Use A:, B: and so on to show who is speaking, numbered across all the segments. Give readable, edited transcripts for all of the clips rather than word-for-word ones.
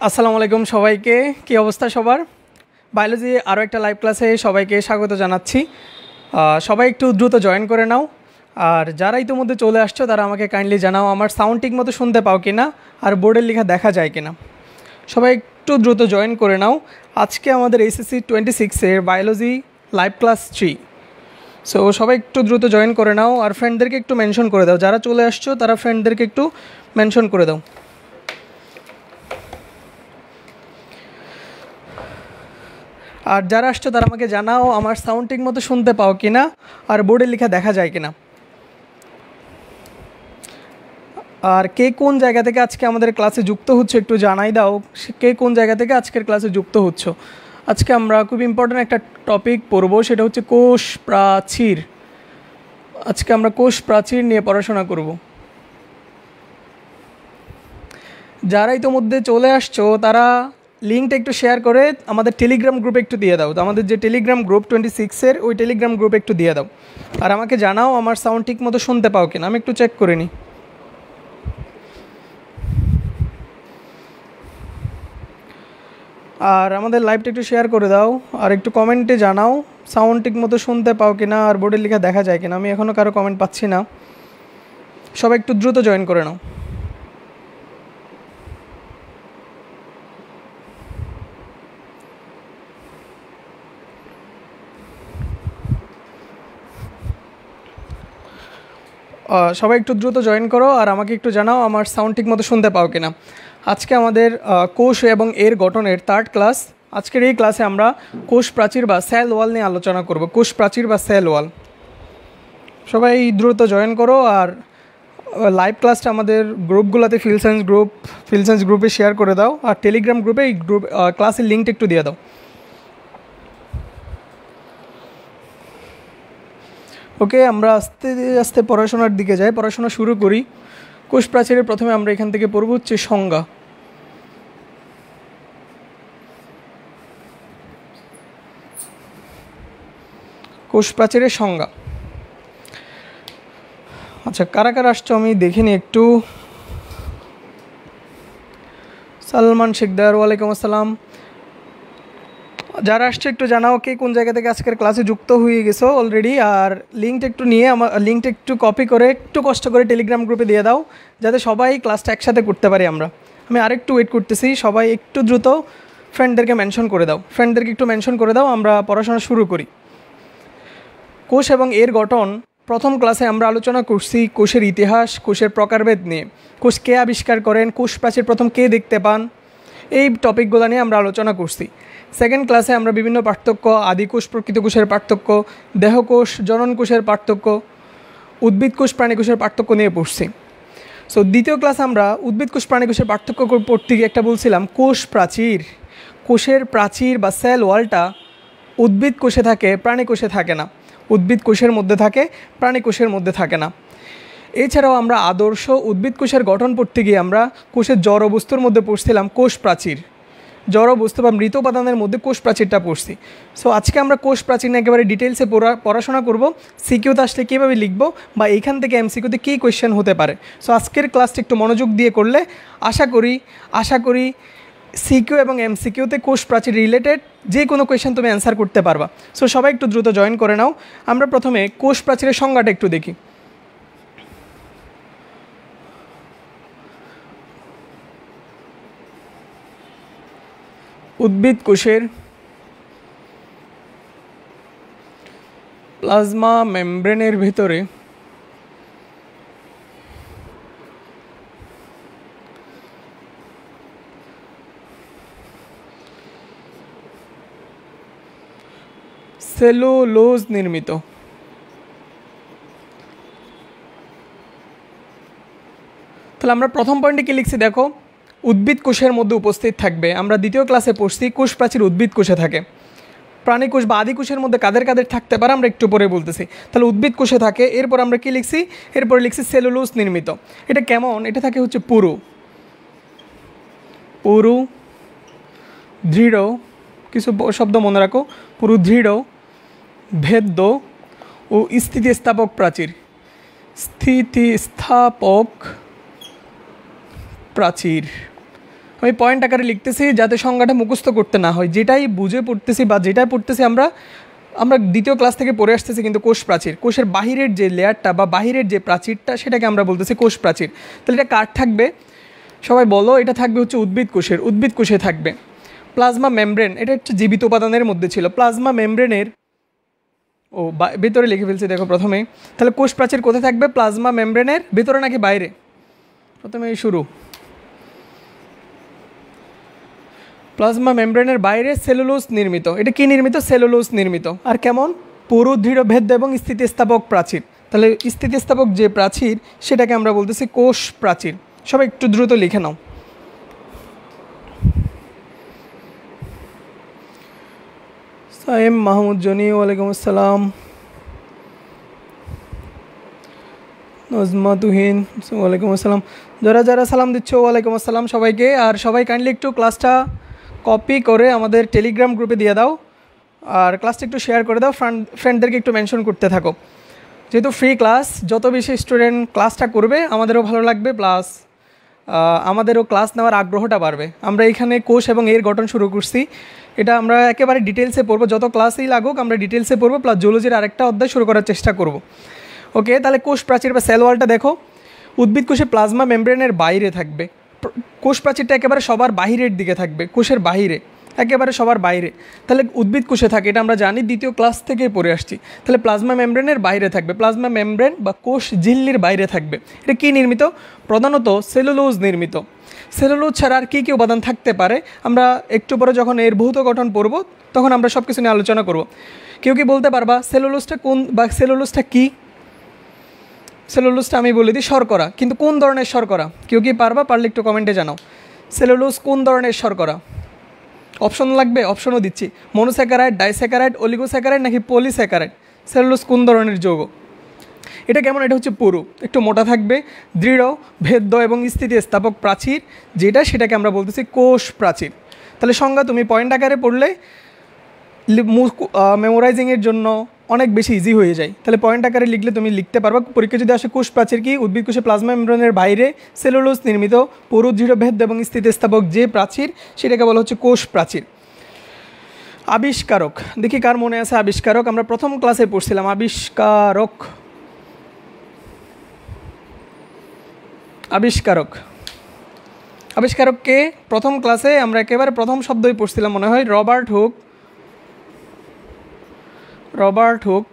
A: আসসালামু আলাইকুম সবাইকে। কি অবস্থা সবার? বায়োলজি আরও একটা লাইভ ক্লাসে সবাইকে স্বাগত জানাচ্ছি। সবাই একটু দ্রুত জয়েন করে নাও। আর যারা ইতিমধ্যে চলে আসছো তারা আমাকে কাইন্ডলি জানাও আমার সাউন্ড ঠিক মতো শুনতে পাও কি না, আর বোর্ডের লেখা দেখা যায় কি না। সবাই একটু দ্রুত জয়েন করে নাও। আজকে আমাদের এসএসসি 26-এর বায়োলজি লাইভ ক্লাস 3। সো সবাই একটু দ্রুত জয়েন করে নাও আর ফ্রেন্ডদেরকে একটু মেনশন করে দাও। যারা চলে আসছো তারা ফ্রেন্ডদেরকে একটু মেনশন করে দাও। আর যারা আসছো তারা আমাকে জানাও আমার সাউন্ড ঠিক মতো শুনতে পাও কি না, আর বোর্ডে লেখা দেখা যায় কি না। আর কে কোন জায়গা থেকে আজকে আমাদের ক্লাসে যুক্ত হচ্ছে একটু জানাই দাও। কে কোন জায়গা থেকে আজকের ক্লাসে যুক্ত হচ্ছ। আজকে আমরা খুব ইম্পর্ট্যান্ট একটা টপিক পড়বো, সেটা হচ্ছে কোষ প্রাচীর। আজকে আমরা কোষ প্রাচীর নিয়ে পড়াশোনা করব। যারা ইতোমধ্যে চলে আসছো তারা লিঙ্কটা একটু শেয়ার করে আমাদের টেলিগ্রাম গ্রুপে একটু দিয়ে দাও। তো আমাদের যে টেলিগ্রাম গ্রুপ 26-এর ওই টেলিগ্রাম গ্রুপে একটু দিয়ে দাও। আর আমাকে জানাও আমার সাউন্ড ঠিক মতো শুনতে পাও কিনা, আমি একটু চেক করে নিই। আর আমাদের লাইভটা একটু শেয়ার করে দাও আর একটু কমেন্টে জানাও সাউন্ড ঠিক মতো শুনতে পাও কিনা আর বোর্ডে লেখা দেখা যায় কিনা। আমি এখনও কারো কমেন্ট পাচ্ছি না। সবাই একটু দ্রুত জয়েন করে নাও। সবাই একটু দ্রুত জয়েন করো আর আমাকে একটু জানাও আমার সাউন্ড ঠিক মতো শুনতে পাও কিনা। আজকে আমাদের কোষ এবং এর গঠনের 3rd ক্লাস। আজকের এই ক্লাসে আমরা কোষ প্রাচীর বা সেল ওয়াল নিয়ে আলোচনা করব। কোষ প্রাচীর বা সেল ওয়াল। সবাই দ্রুত জয়েন করো আর লাইভ ক্লাসটা আমাদের গ্রুপগুলোতে ফিল সায়েন্স গ্রুপে শেয়ার করে দাও। আর টেলিগ্রাম গ্রুপে এই ক্লাসের লিঙ্কটা একটু দিয়ে দাও। ওকে, আমরা আস্তে আস্তে পড়াশোনার দিকে যাই, পড়াশোনা শুরু করি। কোষ প্রাচীরের প্রথমে আমরা এখান থেকে পড়ব হচ্ছে সংজ্ঞা। কোষ প্রাচীরের সংজ্ঞা। আচ্ছা, কারা কারা আসছো আমি দেখিনি একটু। সালমান শেখদার, ওয়ালাইকুম আসসালাম। যারা আসছে একটু জানাও কে কোন জায়গা থেকে আজকের ক্লাসে যুক্ত হয়ে গেছো অলরেডি। আর লিঙ্কটা একটু নিয়ে লিঙ্কটা একটু কপি করে একটু কষ্ট করে টেলিগ্রাম গ্রুপে দিয়ে দাও, যাতে সবাই ক্লাসটা একসাথে করতে পারি আমরা। আমি আরেকটু ওয়েট করতেছি, সবাই একটু দ্রুত ফ্রেন্ডদেরকে মেনশন করে দাও। একটু মেনশন করে দাও, আমরা পড়াশোনা শুরু করি। কোষ এবং এর গঠন। প্রথম ক্লাসে আমরা আলোচনা করছি কোষের ইতিহাস, কোষের প্রকারভেদ নিয়ে। কোষ কে আবিষ্কার করেন, কোষ প্রাচীর প্রথম কে দেখতে পান, এই টপিকগুলো নিয়ে আমরা আলোচনা করছি। সেকেন্ড ক্লাসে আমরা বিভিন্ন পার্থক্য, আদিকোষ প্রকৃত কোষের পার্থক্য, দেহকোষ জনন কোষের পার্থক্য, উদ্ভিদ কোষ প্রাণী কোষের পার্থক্য নিয়ে পড়ছি। সো দ্বিতীয় ক্লাসে আমরা উদ্ভিদ কোষ প্রাণী কোষের পার্থক্য পড়তে গিয়ে একটা বলছিলাম কোষ প্রাচীর। কোষের প্রাচীর বা সেল ওয়ালটা উদ্ভিদ কোষে থাকে, প্রাণী কোষে থাকে না। উদ্ভিদ কোষের মধ্যে থাকে, প্রাণী কোষের মধ্যে থাকে না। এছাড়াও আমরা আদর্শ উদ্ভিদ কোষের গঠন পড়তে গিয়ে আমরা কোষের জড় বস্তুর মধ্যে পড়ছিলাম কোষ প্রাচীর। জড় বস্তু বা মৃত উপাদানের মধ্যে কোষ প্রাচীরটা পড়ছি। সো আজকে আমরা কোষ প্রাচীর নিয়ে একেবারে ডিটেলসে পড়াশোনা করব। সিকিউতে আসলে কীভাবে লিখব বা এখান থেকে এমসিকিউতে কী কোয়েশ্চেন হতে পারে। সো আজকের ক্লাসটা একটু মনোযোগ দিয়ে করলে আশা করি সিকিউ এবং এমসিকিউতে কোষ প্রাচীর রিলেটেড যে কোনো কোয়েশ্চেন তুমি অ্যান্সার করতে পারবা। সো সবাই একটু দ্রুত জয়েন করে নাও। আমরা প্রথমে কোষ প্রাচীরের সংজ্ঞাটা একটু দেখি। উদ্ভিদ কোষের প্লাজমা মেমব্রেনের ভিতরে সেলুলোজ নির্মিত। তাহলে আমরা প্রথম পয়েন্টে কী লিখছি দেখো, উদ্ভিদ কোষের মধ্যে উপস্থিত থাকবে। আমরা দ্বিতীয় ক্লাসে পড়ছি কোষ প্রাচীর উদ্ভিদ কোষে থাকে। প্রাণী কোষ বা আদি কোষের মধ্যে কাদের কাদের থাকতে পারে আমরা একটু পরে বলতেছি। তাহলে উদ্ভিদ কোষে থাকে। এরপর আমরা কী লিখছি, এরপরে লিখছি সেলুলোজ নির্মিত। এটা কেমন, এটা থাকে হচ্ছে পুরু, দৃঢ়, কিছু শব্দ মনে রাখো, পুরু দৃঢ়, ভেদ্য ও স্থিতিস্থাপক প্রাচীর। স্থিতিস্থাপক প্রাচীর। আমি পয়েন্ট আকারে লিখতেছি যাতে সংজ্ঞাটা মুখস্থ করতে না হয়, যেটাই বুঝে পড়তেছি বা যেটাই পড়তেছি আমরা দ্বিতীয় ক্লাস থেকে পড়ে আসতেছি, কিন্তু কোষ প্রাচীর, কোষের বাহিরের যে লেয়ারটা বা বাহিরের যে প্রাচীরটা সেটাকে আমরা বলতেছি কোষ প্রাচীর। তাহলে এটা কার থাকবে সবাই বলো? এটা থাকবে হচ্ছে উদ্ভিদ কোষের। উদ্ভিদ কোষে থাকবে প্লাজমা মেমব্রেন, এটা হচ্ছে জীবিত উপাদানের মধ্যে ছিল। প্লাজমা মেমব্রেনের ভেতরে লিখে ফেলছি দেখো প্রথমে। তাহলে কোষ প্রাচীর কোথায় থাকবে? প্লাজমা মেমব্রেনের ভেতরে নাকি বাইরে? প্রথমে শুরু, প্লাজমা মেমব্রেনের বাইরে সেলুলোজ নির্মিত। এটা কি নির্মিত? সেলুলোজ নির্মিত। আর কেমন? পুরু, দৃঢ়, ভেদ্য এবং স্থিতিস্থাপক প্রাচীর। তাহলে স্থিতিস্থাপক যে প্রাচীর সেটাকে আমরা বলতেছি কোষ প্রাচীর। সবাই একটু দ্রুত লিখে নাও। সাইম মাহমুদ জনি, ওয়ালাইকুম আসসালাম। নজমা তুহিন, ওয়ালাইকুম আসসালাম। যারা যারা সালাম দিচ্ছ ওয়ালাইকুম আসসালাম সবাইকে। আর সবাই কাইন্ডলি একটু ক্লাসটা কপি করে আমাদের টেলিগ্রাম গ্রুপে দিয়ে দাও, আর ক্লাসটা একটু শেয়ার করে দাও, ফ্রেন্ডদেরকে একটু মেনশন করতে থাকো। যেহেতু ফ্রি ক্লাস, যত বেশি স্টুডেন্ট ক্লাসটা করবে আমাদেরও ভালো লাগবে, প্লাস আমাদেরও ক্লাস নেওয়ার আগ্রহটা বাড়বে। আমরা এখানে কোষ এবং এর গঠন শুরু করছি, এটা আমরা একেবারে ডিটেলসে পড়বো, যত ক্লাসই লাগুক আমরা ডিটেলসে পড়বো, প্লাস জুলজির আরেকটা অধ্যায় শুরু করার চেষ্টা করব। ওকে, তাহলে কোষ প্রাচীর বা সেল ওয়ালটা দেখো। উদ্ভিদ কোষে প্লাজমা মেমব্রেনের বাইরে থাকবে। কোষ প্রাচীরটা একেবারে সবার বাহিরের দিকে থাকবে, কোষের বাহিরে, একেবারে সবার বাইরে। তাহলে উদ্ভিদ কোষে থাকে, এটা আমরা জানি, দ্বিতীয় ক্লাস থেকে পড়ে আসছি। তাহলে প্লাজমা মেমব্রেনের বাইরে থাকবে, প্লাজমা মেমব্রেন বা কোষ ঝিল্লির বাইরে থাকবে। এটা কী নির্মিত? প্রধানত সেলুলোজ নির্মিত। সেলুলোজ ছাড়া আর কী কী উপাদান থাকতে পারে আমরা একটু পরে যখন এর ভৌত গঠন পড়ব তখন আমরা সব কিছু নিয়ে আলোচনা করব। কেউ কি বলতে পারবা সেলুলোজটা কোন বা সেলুলোজটা কী? সেলুলোজটা আমি বলে দিই শর্করা, কিন্তু কোন ধরনের শর্করা? কেউ কি পারবা? পারলে একটু কমেন্টে জানাও। সেলুলোজ কোন ধরনের শর্করা? অপশন লাগবে, অপশনও দিচ্ছি। মনোস্যাকারাইড, ডাইস্যাকারাইড, অলিগোস্যাকারাইড নাকি পলিস্যাকারাইড? সেলুলোজ কোন ধরনের যৌগ? এটা কেমন? এটা হচ্ছে পুরু, একটু মোটা থাকবে, দৃঢ়, ভেদ্য এবং স্থিতিস্থাপক প্রাচীর যেটা, সেটাকে আমরা বলতেছি কোষ প্রাচীর। তাহলে সংজ্ঞা তুমি পয়েন্ট আকারে পড়লে মেমোরাইজিংয়ের জন্য অনেক বেশি ইজি হয়ে যায়। তাহলে পয়েন্ট আকারে লিখলে তুমি লিখতে পারবা। পরীক্ষা যদি আসে কোষ প্রাচীর কি? উদ্ভিদ কোষে প্লাজমা মেমব্রেনের বাইরে সেলুলোজ নির্মিত পুরু, দৃঢ়, ভেদ্য এবং স্থিতিস্থাপক যে প্রাচীর সেটাকে বলা হচ্ছে কোষ প্রাচীর। আবিষ্কারক, দেখি কার মনে আছে আবিষ্কারক? আমরা প্রথম ক্লাসে পড়ছিলাম আবিষ্কারক। আবিষ্কারক, আবিষ্কারককে প্রথম ক্লাসে আমরা একেবারে প্রথম শব্দই পড়ছিলাম মনে হয়, রবার্ট হুক। রবার্ট হুক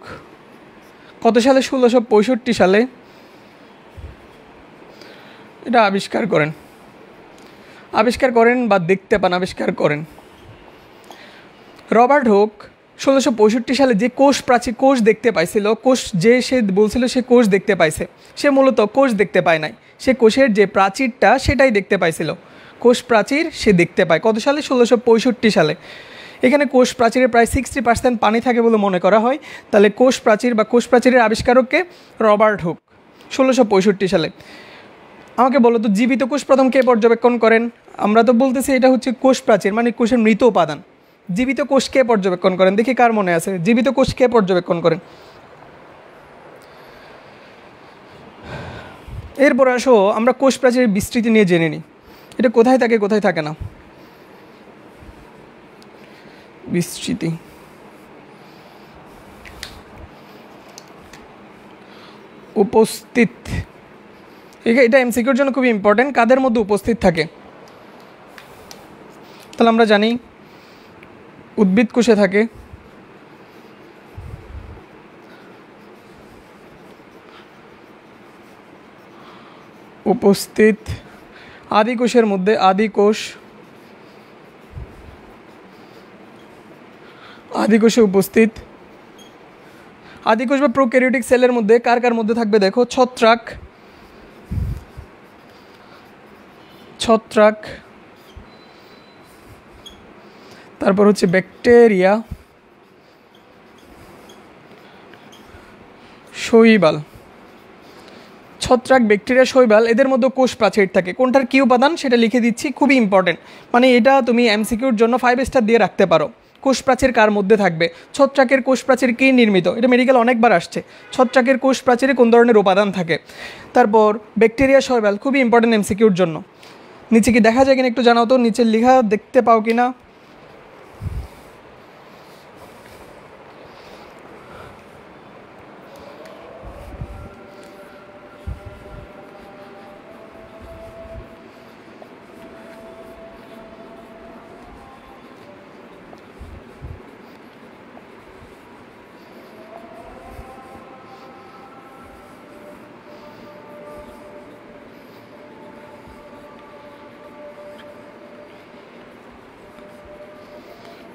A: কত সালে? 1665 সালে এটা আবিষ্কার করেন। আবিষ্কার করেন বা দেখতে পান, আবিষ্কার করেন। রবার্ট হুক 1665 সালে যে কোষ প্রাচীর, কোষ দেখতে পাইছিল, কোষ যে সে বলছিল সে কোষ দেখতে পাইছে, সে মূলত কোষ দেখতে পায় নাই, সে কোষের যে প্রাচীরটা সেটাই দেখতে পাইছিল। কোষ প্রাচীর সে দেখতে পায় কত সালে? 1665 সালে। এখানে কোষ প্রাচীরে প্রায় 60% পানি থাকে বলে মনে করা হয়। তাহলে কোষ প্রাচীর বা কোষ প্রাচীরের আবিষ্কারককে? রবার্ট হুক, 1665 সালে। আমাকে বলো তো, জীবিত কোষ প্রথম কে পর্যবেক্ষণ করেন? আমরা তো বলতেছি এটা হচ্ছে কোষ প্রাচীর, মানে কোষের মৃত উপাদান। জীবিত কোষ কে পর্যবেক্ষণ করেন? দেখি কার মনে আছে জীবিত কোষ কে পর্যবেক্ষণ করেন। এরপর আসো আমরা কোষ প্রাচীরের বিস্তৃতি নিয়ে জেনে নিই। এটা কোথায় থাকে, কোথায় থাকে না? বিস্তৃতি, উপস্থিত। এটা এমসিকিউর জন্য খুবই ইম্পর্টেন্ট, কাদের মধ্যে উপস্থিত থাকে? তাহলে আমরা জানি উদ্ভিদ কোষে থাকে, উপস্থিত। আদি কোষের মধ্যে আদি কোষ, আদি কোষে উপস্থিত। আদি কোষ বা প্রোক্যারিওটিক সেলের মধ্যে কার কার মধ্যে থাকবে দেখো? ছত্রাক, ছত্রাক, তারপর হচ্ছে ব্যাকটেরিয়া, শৈবাল। ছত্রাক, ব্যাকটেরিয়া, শৈবাল এদের মধ্যে কোষ প্রাচীর থাকে। কোনটার কী উপাদান সেটা লিখে দিচ্ছি, খুবই ইম্পর্টেন্ট। মানে এটা তুমি এমসিকিউর জন্য 5 স্টার দিয়ে রাখতে পারো। কোষ প্রাচীর কার মধ্যে থাকবে? ছত্রাকের কোষ প্রাচীর কী নির্মিত? এটা মেডিকেল অনেকবার আসছে। ছত্রাকের কোষ প্রাচীরে কোন ধরনের উপাদান থাকে? তারপর ব্যাকটেরিয়া, শৈবাল খুবই ইম্পর্টেন্ট এমসিকিউর জন্য। নিচে কি দেখা যায় কিনা একটু জানাও তো, নিচের লেখা দেখতে পাও কিনা।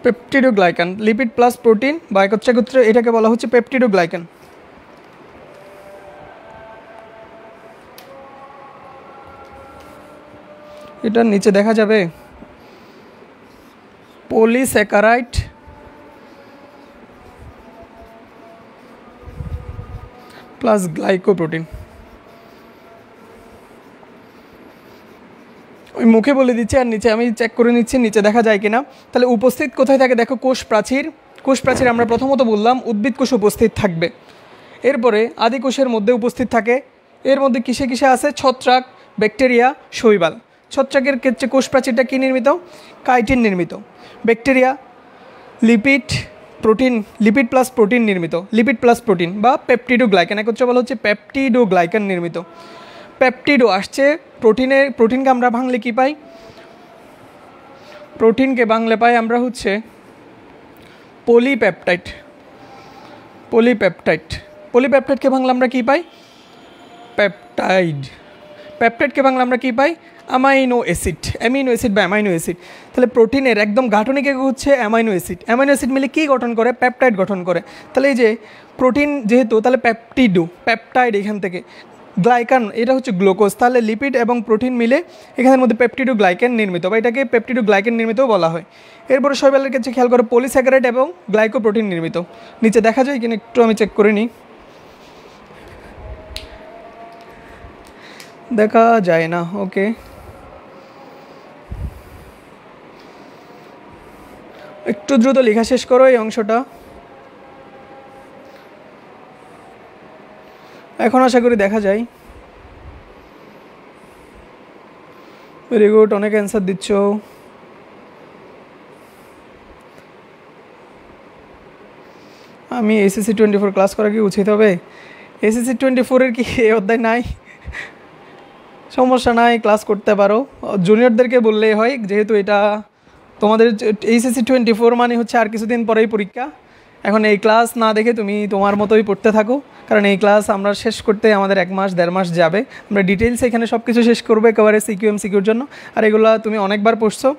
A: পেপটিডোগ্লাইকান, লিপিড প্লাস প্রোটিন বা একত্রে এটাকে বলা হচ্ছে পেপটিডোগ্লাইকান। এটার নিচে দেখা যাবে পলিস্যাকারাইড প্লাস গ্লাইকোপ্রোটিন। ওই মুখে বলে দিচ্ছি আর নিচে আমি চেক করে নিচ্ছি নিচে দেখা যায় কিনা। তাহলে উপস্থিত কোথায় থাকে দেখো, কোষ প্রাচীর। কোষ প্রাচীর আমরা প্রথমত বললাম উদ্ভিদ কোষ উপস্থিত থাকবে, এরপরে আদি কোষের মধ্যে উপস্থিত থাকে। এর মধ্যে কিসে কিসে আছে, ছত্রাক, ব্যাকটেরিয়া, শৈবাল। ছত্রাকের ক্ষেত্রে কোষ প্রাচীরটা কী নির্মিত, কাইটিন নির্মিত। Bacteria lipid protein, lipid plus protein নির্মিত, লিপিড প্লাস প্রোটিন বা পেপটিডোগ্লাইকান, একত্রে বলা হচ্ছে পেপটিডোগ্লাইকান নির্মিত। পেপটিডো আসছে প্রোটিনের, প্রোটিনকে আমরা ভাঙলে কী পাই, প্রোটিনকে ভাঙলে পাই আমরা হচ্ছে পলিপেপটাইড। পলিপেপটাইড, পলিপেপটাইডকে ভাঙলে আমরা কী পাই, পেপটাইড। পেপটাইডকে ভাঙলে আমরা কী পাই, অ্যামাইনো অ্যাসিড। অ্যামিনো অ্যাসিড বা অ্যামাইনো অ্যাসিড। তাহলে প্রোটিনের একদম গাঠনিক একক হচ্ছে অ্যামাইনো অ্যাসিড। অ্যামাইনো অ্যাসিড মিলে কী গঠন করে, পেপটাইড গঠন করে। তাহলে এই যে প্রোটিন যেহেতু, তাহলে পেপটিডো, পেপটাইড এখান থেকে, গ্লাইকান এটা হচ্ছে গ্লুকোজ। তাহলে লিপিড এবং প্রোটিন মিলে এখানের মধ্যে পেপটিডোগ্লাইকান নির্মিত, বা এটাকে পেপটিডোগ্লাইকান নির্মিতও বলা হয়। এরপরে শৈবালের কাছে খেয়াল করে পলিস্যাকারাইড এবং গ্লাইকোপ্রোটিন নির্মিত। নিচে দেখা যায় কিনা একটু আমি চেক করে নিই, দেখা যায় না। ওকে, একটু দ্রুত লেখা শেষ করো এই অংশটা। এখন আশা করি দেখা যায়। ভেরি গুড, অনেক অ্যান্সার দিচ্ছ। আমি এসএসসি 24 ক্লাস করা কি উচিত হবে? এসএসসি 24-এর কি এই অধ্যায় নাই? সমস্যা নাই, ক্লাস করতে পারো। জুনিয়রদেরকে বললেই হয়, যেহেতু এটা তোমাদের এইচএসসি 24 মানে হচ্ছে আর কিছুদিন পরেই পরীক্ষা। এখন এই ক্লাস না দেখে তুমি তোমার মতোই পড়তে থাকো, কারণ এই ক্লাস আমরা শেষ করতে আমাদের 1 মাস 1.5 মাস যাবে। আমরা ডিটেলস এখানে সব কিছু শেষ করবো একেবারে সিকিউর জন্য। আর এগুলো তুমি অনেকবার পড়ছো,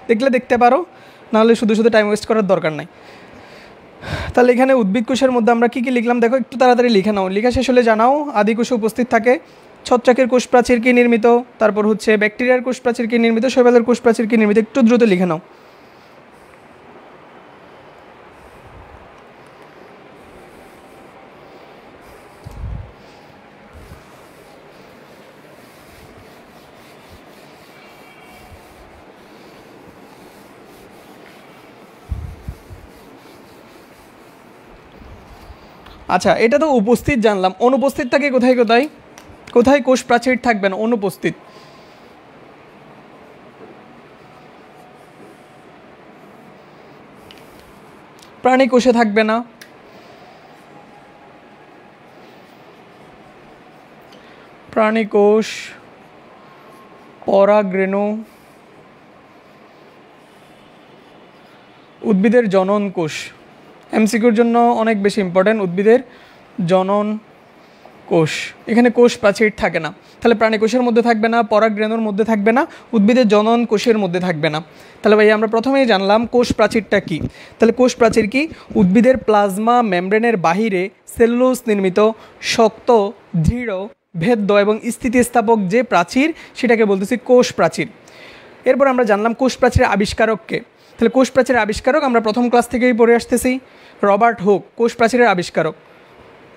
A: দেখলে দেখতে পারো, নাহলে শুধু শুধু টাইম ওয়েস্ট করার দরকার নাই। তাহলে এখানে উদ্ভিদ কোষের মধ্যে আমরা কী কী লিখলাম দেখো, একটু তাড়াতাড়ি লিখে নাও, লেখা শেষ হলে জানাও। আদি কোষে উপস্থিত থাকে ছত্রাকের কোষ প্রাচীর কী নির্মিত, তারপর হচ্ছে ব্যাকটেরিয়ার কোষ প্রাচীর কী নির্মিত, শৈবালের কোষ প্রাচীর কী নির্মিত, একটু দ্রুত লিখে নাও। আচ্ছা, এটা তো উপস্থিত জানলাম, অনুপস্থিত থাকে কোথায় কোথায়, কোথায় কোষ প্রাচীর থাকবে না, অনুপস্থিত। প্রাণী কোষে থাকবে না, প্রাণী কোষ, পরাগরেণু, উদ্ভিদের জনন কোষ। এমসিকিউর জন্য অনেক বেশি ইম্পর্টেন্ট, উদ্ভিদের জনন কোষ। এখানে কোষ প্রাচীর থাকে না, তাহলে প্রাণী কোষের মধ্যে থাকবে না, পরাগরেণুর মধ্যে থাকবে না, উদ্ভিদের জনন কোষের মধ্যে থাকবে না। তাহলে ভাই আমরা প্রথমেই জানলাম কোষ প্রাচীরটা কি। তাহলে কোষ প্রাচীর কি, উদ্ভিদের প্লাজমা মেমব্রেনের বাহিরে সেলুলোজ নির্মিত শক্ত, দৃঢ়, ভেদ্য এবং স্থিতিস্থাপক যে প্রাচীর, সেটাকে বলতেছি কোষ প্রাচীর। এরপর আমরা জানলাম কোষ প্রাচীরের আবিষ্কারককে। তাহলে কোষ প্রাচীরের আবিষ্কারক আমরা প্রথম ক্লাস থেকেই পড়ে আসতেছি, রবার্ট হুক কোষ প্রাচীরের আবিষ্কারক।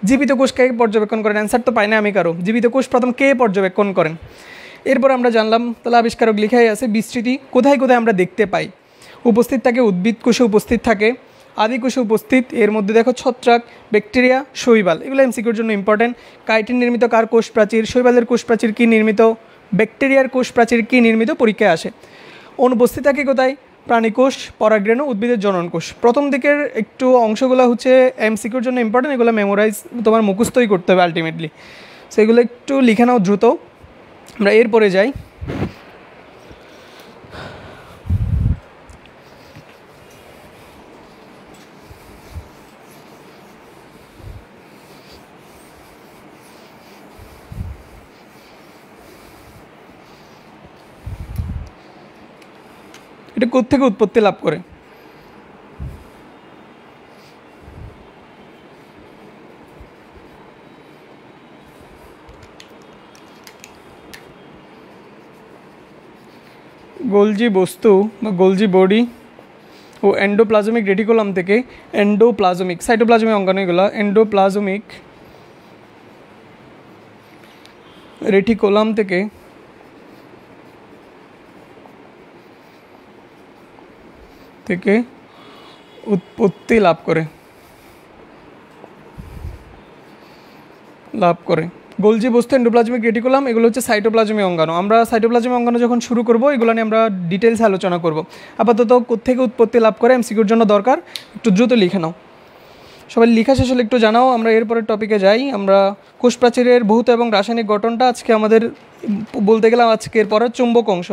A: জীবিত কোষ কে পর্যবেক্ষণ করেন, অ্যান্সার তো পাই না আমি কারো, জীবিত কোষ প্রথম কে পর্যবেক্ষণ করেন। এরপর আমরা জানলাম তাহলে আবিষ্কারক লেখাই আছে, বিস্তৃতি কোথায় কোথায় আমরা দেখতে পাই, উপস্থিত থাকে উদ্ভিদ কোষে উপস্থিত থাকে, আদি কোষে উপস্থিত, এর মধ্যে দেখো ছত্রাক, ব্যাকটেরিয়া, শৈবাল, এগুলো এমসিকিউর জন্য ইম্পর্টেন্ট। কাইটিন নির্মিত কার কোষ প্রাচীর, শৈবালের কোষ প্রাচীর কি নির্মিত, ব্যাকটেরিয়ার কোষ প্রাচীর কি নির্মিত পরীক্ষায় আসে? অনুপস্থিত থাকে কোথায়? প্রাণীকোষ, পরাগরেণু, উদ্ভিদের জননকোষ। প্রথম দিকের একটু অংশগুলো হচ্ছে এমসিকিউর জন্য ইম্পর্টেন্ট, এগুলো মেমোরাইজ তোমার মুখস্থই করতে হবে আলটিমেটলি। সো এগুলো একটু লিখে নাও দ্রুত। আমরা এরপরে যাই। এটা কোত্থেকে উৎপত্তি লাভ করে? গোলজি বস্তু বা গোলজি বডি ও এন্ডোপ্লাজমিক রেটিকুলাম থেকে এন্ডোপ্লাজমিক, সাইটোপ্লাজমিক অঙ্গাণু, এগুলো এন্ডোপ্লাজমিক রেটিকুলাম থেকে উৎপত্তি লাভ করে গোলজি বস্তু, এন্ডোপ্লাজমিক রেটিকুলাম, এগুলো হচ্ছে সাইটোপ্লাজমিক অঙ্গাণু। আমরা সাইটোপ্লাজমিক অঙ্গাণু যখন শুরু করব এগুলো নিয়ে আমরা ডিটেলস আলোচনা করব। আপাতত কোত্থেকে উৎপত্তি লাভ করে এমসিকিউর জন্য দরকার, একটু দ্রুত লিখে নাও। সবাই লেখা শেষ হলে একটু জানাও। আমরা এরপরের টপিকে যাই। আমরা কোষ প্রাচীরের ভৌত এবং রাসায়নিক গঠনটা আজকে আমাদের বলতে গেলাম আজকের পরের চুম্বক অংশ।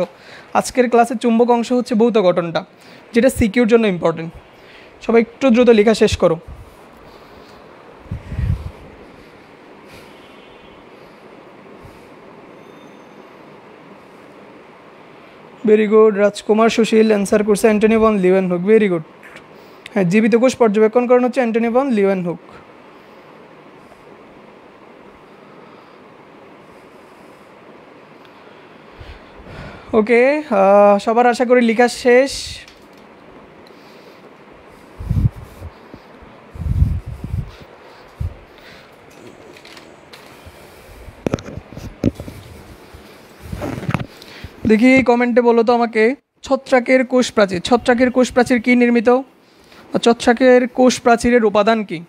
A: আজকের ক্লাসের চুম্বক অংশ হচ্ছে ভৌত গঠনটা, যেটা সিকিউর জন্য ইম্পর্টেন্ট। সবাই একটু দ্রুত লেখা শেষ করো। Very good. Rajkumar Sushil answer করছে Antony van Leeuwenhoek. Very good. হ্যাঁ, জীবিত কোষ পর্যবেক্ষণ করেন হচ্ছে অ্যান্টনি ভন লিউয়েনহুক। ওকে, সবার আশা করি লেখা শেষ। দেখি কমেন্টে বলো তো আমাকে, ছত্রাকের কোষ প্রাচীর কি নির্মিত? ছত্রাকের কোষ প্রাচীরের উপাদান কি?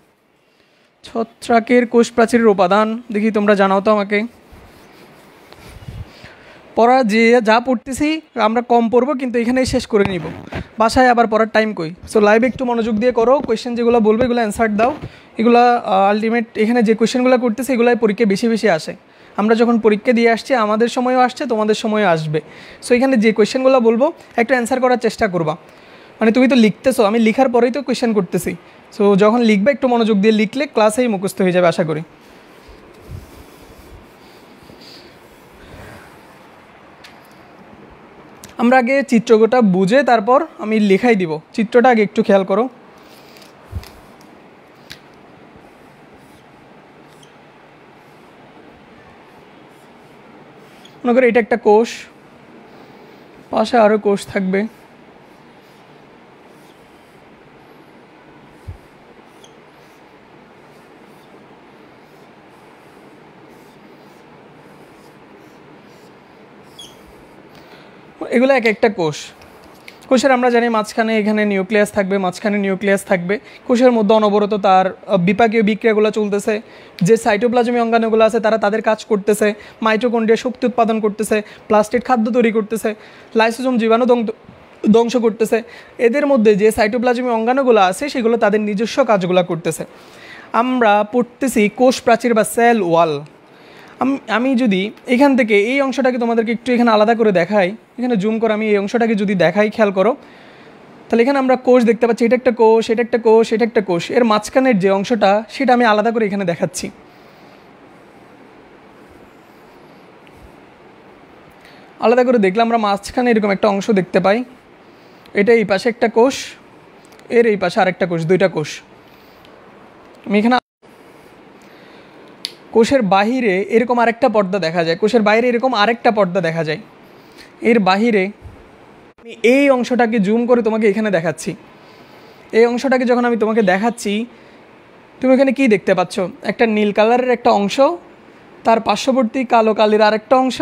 A: ছত্রাকের কোষ প্রাচীরের উপাদান দেখি তোমরা জানাও তো আমাকে। পড়া যে যা পড়তেছি আমরা কম পড়বো, কিন্তু এখানেই শেষ করে নিব, বাসায় আবার পড়ার টাইম কই। সো লাইভে একটু মনোযোগ দিয়ে করো, কোয়েশ্চেন যেগুলো বলবে এগুলো অ্যান্সার দাও। এগুলো আলটিমেট এখানে যে কোয়েশ্চেনগুলো করতেছে এগুলাই পরীক্ষায় বেশি বেশি আসে। আমরা যখন পরীক্ষা দিয়ে আসছি আমাদের সময়ও আসছে, তোমাদের সময়ও আসবে। সো এখানে যে কোয়েশ্চেনগুলো বলবো একটু অ্যান্সার করার চেষ্টা করবা। মানে তুমি তো লিখতেছো, আমি লিখার পরেই তো কোয়েশ্চেন করতেছি। সো যখন লিখবে একটু মনোযোগ দিয়ে লিখলে ক্লাসেই মুখস্থ হয়ে যাবে আশা করি। আমরা আগে চিত্রটা বুঝে তারপর আমি লেখাই দিব। চিত্রটা আগে একটু খেয়াল করো। মনে করো এটা একটা কোষ, পাশে আরও কোষ থাকবে। এগুলো এক একটা কোষ। কোষের আমরা জানি মাঝখানে এখানে নিউক্লিয়াস থাকবে। কোষের মধ্যে অনবরত তার বিপাকীয় বিক্রিয়াগুলো চলতেছে। যে সাইটোপ্লাজমিক অঙ্গাণুগুলো আছে তারা তাদের কাজ করতেছে। মাইটোকন্ড্রিয়া শক্তি উৎপাদন করতেছে, প্লাস্টিড খাদ্য তৈরি করতেছে, লাইসোজোম জীবাণু ধ্বংস করতেছে। এদের মধ্যে যে সাইটোপ্লাজমিক অঙ্গাণুগুলো আছে সেগুলো তাদের নিজস্ব কাজগুলো করতেছে। আমরা পড়তেছি কোষ প্রাচীর বা সেল ওয়াল। আমি যদি এখান থেকে এই অংশটাকে তোমাদেরকে একটু এখানে আলাদা করে দেখাই, এখানে জুম করে আমি এই অংশটাকে যদি দেখাই, খেয়াল করো, তাহলে এখানে আমরা কোষ দেখতে পাচ্ছি। এটা একটা কোষ, এটা একটা কোষ, এটা একটা কোষ। এর মাঝখানের যে অংশটা সেটা আমি আলাদা করে এখানে দেখাচ্ছি। আলাদা করে দেখলে আমরা মাঝখানে এরকম একটা অংশ দেখতে পাই। এটা এই পাশে একটা কোষ, এর এই পাশে আরেকটা কোষ, দুইটা কোষ। আমি এখানে কোষের বাহিরে এরকম আরেকটা পর্দা দেখা যায়, এর বাহিরে আমি এই অংশটাকে জুম করে তোমাকে এখানে দেখাচ্ছি। এই অংশটাকে যখন আমি তোমাকে দেখাচ্ছি, তুমি এখানে কি দেখতে পাচ্ছ? একটা নীল কালারের একটা অংশ, তার পার্শ্ববর্তী কালো কালির আরেকটা অংশ,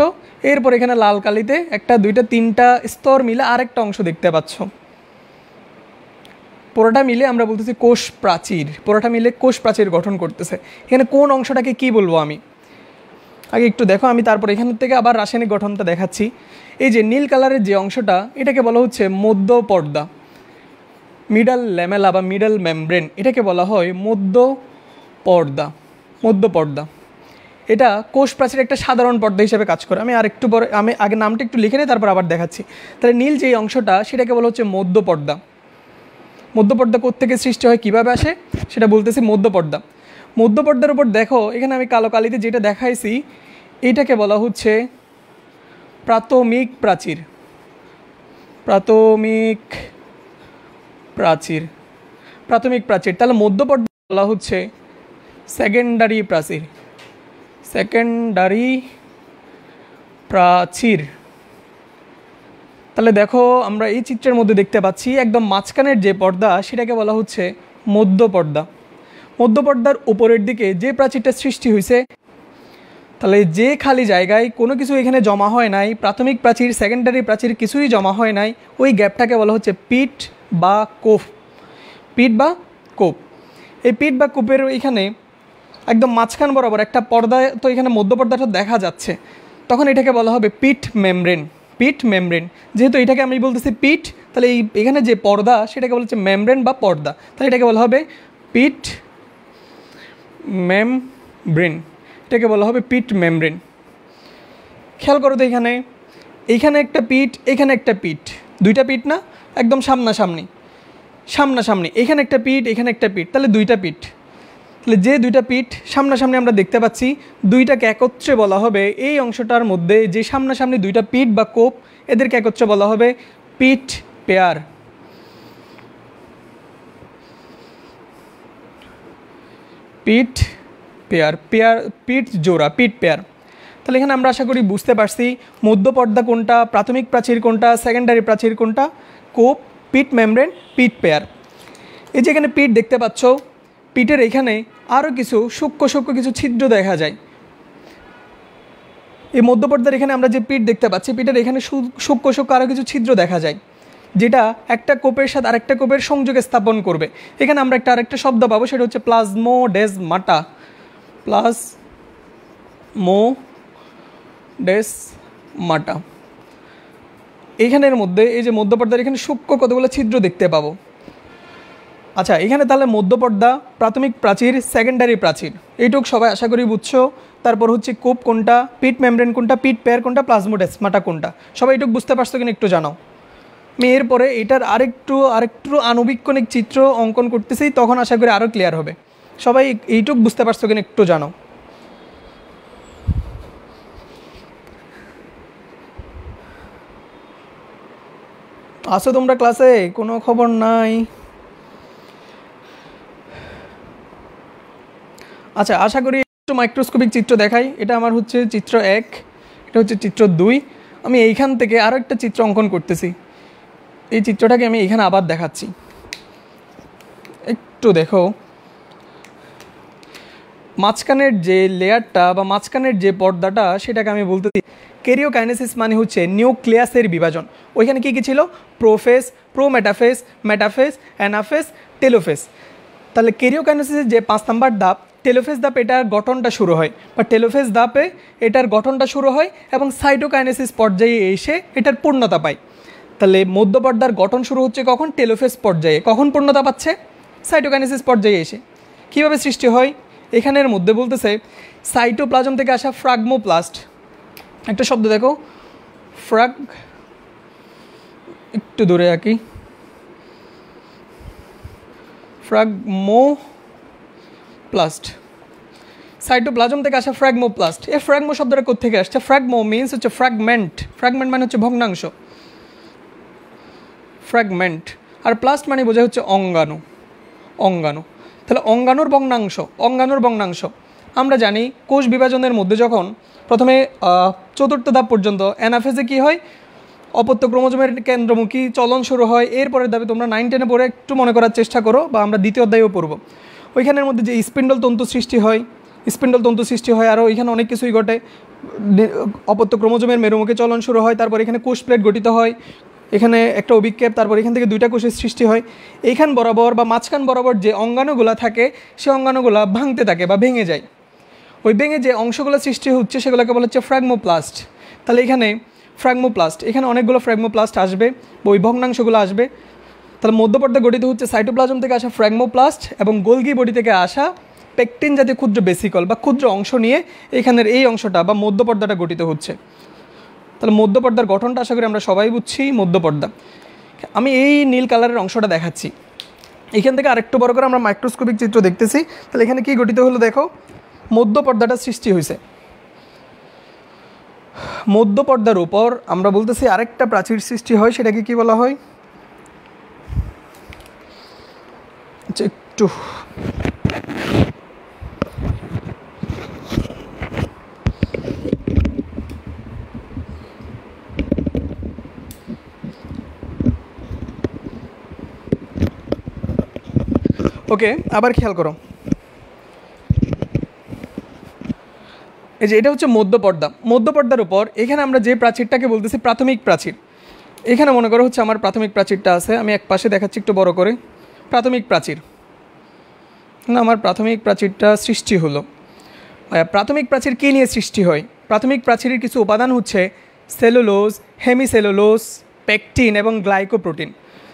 A: এরপর এখানে লাল কালিতে একটা, দুইটা, তিনটা স্তর মিলে আরেকটা অংশ দেখতে পাচ্ছ। পুরোটা মিলে আমরা বলতেছি কোষ প্রাচীর, কোষ প্রাচীর গঠন করতেছে। এখানে কোন অংশটাকে কি বলবো আমি? আগে একটু দেখো, আমি তারপর এখান থেকে আবার রাসায়নিক গঠনটা দেখাচ্ছি। এই যে নীল কালারের যে অংশটা, এটাকে বলা হচ্ছে মধ্য পর্দা, মিডল ল্যামেলা বা মিডল মেমব্রেন, এটাকে বলা হয় মধ্য পর্দা। মধ্য পর্দা এটা কোষ প্রাচীর একটা সাধারণ পর্দা হিসেবে কাজ করে। আমি আরেকটু পরে, আমি আগে নামটা একটু লিখে নিই, তারপর আবার দেখাচ্ছি। তাহলে নীল যেই অংশটা, সেটাকে বলা হচ্ছে মধ্য পর্দা। মধ্য পর্দা কোত্থেকে সৃষ্টি হয়, কীভাবে আসে, সেটা বলতেছি মধ্য পর্দা। মধ্য পর্দার উপর দেখো, এখানে আমি কালো কালিতে যেটা দেখাইছি, এইটাকে বলা হচ্ছে প্রাথমিক প্রাচীর। প্রাথমিক প্রাচীর, প্রাথমিক প্রাচীর। তাহলে মধ্য পর্দা বলা হচ্ছে সেকেন্ডারি প্রাচীর। সেকেন্ডারি প্রাচীর। তাহলে দেখো, আমরা এই চিত্রের মধ্যে দেখতে পাচ্ছি একদম মাঝখানের যে পর্দা, সেটাকে বলা হচ্ছে মধ্য পর্দা। মধ্য পর্দার উপরের দিকে যে প্রাচীরটা সৃষ্টি হয়েছে, তাহলে যে খালি জায়গায় কোনো কিছু এখানে জমা হয় নাই, প্রাথমিক প্রাচীর সেকেন্ডারি প্রাচীর কিছুই জমা হয় নাই, ওই গ্যাপটাকে বলা হচ্ছে পিট বা কোপ। পিট বা কোপ। এই পিট বা কোপের এখানে একদম মাঝখান বরাবর একটা পর্দা, তো এখানে মধ্য পর্দাটা দেখা যাচ্ছে, তখন এটাকে বলা হবে পিট মেমব্রেন। পিট মেমব্রেন, যেহেতু এটাকে আমি বলতেছি পিট, তাহলে এখানে যে পর্দা, সেটাকে বলা হচ্ছে মেমব্রেন বা পর্দা, তাহলে এটাকে বলা হবে পিট মেমব্রেন। এটাকে বলা হবে পিট মেমব্রেন। খেয়াল করো তো, এইখানে একটা পিট, এখানে একটা পিট, দুইটা পিট না, একদম সামনাসামনি। এখানে একটা পিট, এখানে একটা পিট, তাহলে দুইটা পিট। তাহলে যে দুইটা পিট সামনাসামনি আমরা দেখতে পাচ্ছি, দুইটাকে একত্রে বলা হবে, এই অংশটার মধ্যে যে সামনাসামনি দুইটা পিট বা কোপ, এদেরকে একত্রে বলা হবে পিট পেয়ার। পিট পেয়ার, পিট জোড়া, পিট পেয়ার। তাহলে এখানে আমরা আশা করি বুঝতে পারছি মধ্য পর্দা কোনটা, প্রাথমিক প্রাচীর কোনটা, সেকেন্ডারি প্রাচীর কোনটা, কোপ, পিট মেমব্রেন, পিট পেয়ার। এই যে এখানে পিট দেখতে পাচ্ছ, পিটের এখানে আরও কিছু সূক্ষ্ম কিছু ছিদ্র দেখা যায়। এই মধ্যপর্দার এখানে আমরা যে পিট দেখতে পাচ্ছি, পিটের এখানে সূক্ষ্ম আরও কিছু ছিদ্র দেখা যায়, যেটা একটা কোপের সাথে আরেকটা কোপের সংযোগে স্থাপন করবে। এখানে আমরা আরেকটা শব্দ পাবো, সেটা হচ্ছে প্লাজমোডেসমাটা। প্লাজমোডেসমাটা। এইখানের মধ্যে এই যে মধ্যপর্দার এখানে সূক্ষ্ম কতগুলো ছিদ্র দেখতে পাবো। আচ্ছা, এখানে তাহলে মধ্যপর্দা, প্রাথমিক প্রাচীর, সেকেন্ডারি প্রাচীর, এইটুকু সবাই আশা করি বুঝছো। তারপর হচ্ছে কোপ কোনটা, পিট মেমব্রেন কোনটা, পিট পেয়ার কোনটা, প্লাজমোডেসমাটা কোনটা, সবাই এইটুকু বুঝতে পারছো কিনা একটু জানাও। আমি এরপরে এটার আরেকটু আনুবীক্ষণিক চিত্র অঙ্কন করতেছি, তখন আশা করি আরও ক্লিয়ার হবে। সবাই এইটুকু বুঝতে পারছো কিনা একটু জানাও। আসো তোমরা ক্লাসে, কোনো খবর নাই। আচ্ছা, আশা করি একটু মাইক্রোস্কোপিক চিত্র দেখাই। এটা আমার হচ্ছে চিত্র 1, এটা হচ্ছে চিত্র 2। আমি এইখান থেকে আরও একটা চিত্র অঙ্কন করতেছি। এই চিত্রটাকে আমি এখানে আবার দেখাচ্ছি, একটু দেখো। মাঝখানের যে লেয়ারটা বা মাঝখানের যে পর্দাটা, সেটাকে আমি বলতেছি ক্যারিওকাইনেসিস, মানে হচ্ছে নিউক্লিয়াসের বিভাজন। ওইখানে কী কী ছিল, prophase, prometaphase, metaphase, anaphase, telophase. তাহলে ক্যারিওকাইনেসিসের যে 5 নম্বর ধাপ, টেলোফেজ ধাপ, এটার গঠনটা শুরু হয়, বা টেলোফেজ ধাপে এটার গঠনটা শুরু হয় এবং সাইটোকাইনেসিস পর্যায়ে এসে এটার পূর্ণতা পায়। তাহলে মধ্যপর্দার গঠন শুরু হচ্ছে কখন, টেলোফেজ পর্যায়ে। কখন পূর্ণতা পাচ্ছে, সাইটোকাইনেসিস পর্যায়ে এসে। কীভাবে সৃষ্টি হয়, এখানের মধ্যে বলতেছে সাইটোপ্লাজম থেকে আসা ফ্রাগমোপ্লাস্ট, একটা শব্দ দেখো, একটু দূরে আঁকি, ফ্রাগমোপ্লাস্ট। সাইটোপ্লাজম থেকে আসা ফ্রাগমোপ্লাস্ট। এই ফ্রাগমো শব্দটা কোত্থেকে আসছে, ফ্রাগমো মিনস হচ্ছে ফ্র্যাগমেন্ট, ফ্র্যাগমেন্ট মানে হচ্ছে ভগ্নাংশ, ফ্র্যাগমেন্ট। আর প্লাস্ট মানে বোঝা হচ্ছে অঙ্গাণু, অঙ্গাণু। তাহলে অঙ্গাণুর ভগ্নাংশ। আমরা জানি কোষ বিভাজনের মধ্যে যখন প্রথমে 4র্থ ধাপ পর্যন্ত অ্যানাফেজে কী হয়, অপত্য ক্রোমোজোমের কেন্দ্রমুখী চলন শুরু হয়। এরপরের ধাপে তোমরা 9-10-এ পড়ে একটু মনে করার চেষ্টা করো, বা আমরা দ্বিতীয় অধ্যায়েও পড়ব। ওইখানের মধ্যে যে স্পিন্ডল তন্তু সৃষ্টি হয়, আরও ওইখানে অনেক কিছুই ঘটে। অপত্য ক্রোমোজোমের মেরুমুখী চলন শুরু হয়, তারপর এখানে কোষ প্লেট গঠিত হয়, এখানে একটা অভিক্ষেপ, তারপর এখান থেকে 2টা কোষের সৃষ্টি হয়। এইখান বরাবর বা মাঝখান বরাবর যে অঙ্গাণুগুলো থাকে, সে অঙ্গাণুগুলো ভাঙতে থাকে বা ভেঙে যায়। ওই ভেঙে যে অংশগুলো সৃষ্টি হচ্ছে সেগুলোকে বলা হচ্ছে ফ্র্যাগমোপ্লাস্ট। তাহলে এখানে ফ্র্যাগমোপ্লাস্ট, এখানে অনেকগুলো ফ্র্যাগমোপ্লাস্ট আসবে, ওই ভগ্নাংশগুলো আসবে। তাহলে মধ্যপর্দা গঠিত হচ্ছে সাইটোপ্লাজম থেকে আসা ফ্র্যাগমোপ্লাস্ট এবং গোলগি বডি থেকে আসা পেকটিন জাতীয় ক্ষুদ্র বেসিকল বা ক্ষুদ্র অংশ নিয়ে এখানের এই অংশটা বা মধ্যপর্দাটা গঠিত হচ্ছে। তাহলে মধ্যপর্দার গঠনটা আশা করি আমরা সবাই বুঝছি। মধ্যপর্দা, আমি এই নীল কালারের অংশটা দেখাচ্ছি। এখান থেকে আরেকটু বড় করে আমরা মাইক্রোস্কোপিক চিত্র দেখতেছি। তাহলে এখানে কি গঠিত হলো দেখো, মধ্যপর্দাটা সৃষ্টি হয়েছে। মধ্যপর্দার উপর আমরা বলতেছি আরেকটা প্রাচীর সৃষ্টি হয়, সেটাকে কি বলা হয়? একটু ওকে, আবার খেয়াল করো, এই যে এটা হচ্ছে মধ্যপর্দা। মধ্যপর্দার উপর এখানে আমরা যে প্রাচীরটাকে বলতেছি প্রাথমিক প্রাচীর, এখানে মনে করো হচ্ছে আমার প্রাথমিক প্রাচীরটা আছে, আমি এক পাশে দেখাচ্ছি একটু বড় করে। প্রাথমিক প্রাচীর না, আমার প্রাথমিক প্রাচীরটা সৃষ্টি হলো। প্রাথমিক প্রাচীর কী নিয়ে সৃষ্টি হয়? প্রাথমিক প্রাচীরের কিছু উপাদান হচ্ছে সেলুলোজ, হেমিসেলুলোজ, পেকটিন এবং গ্লাইকোপ্রোটিন।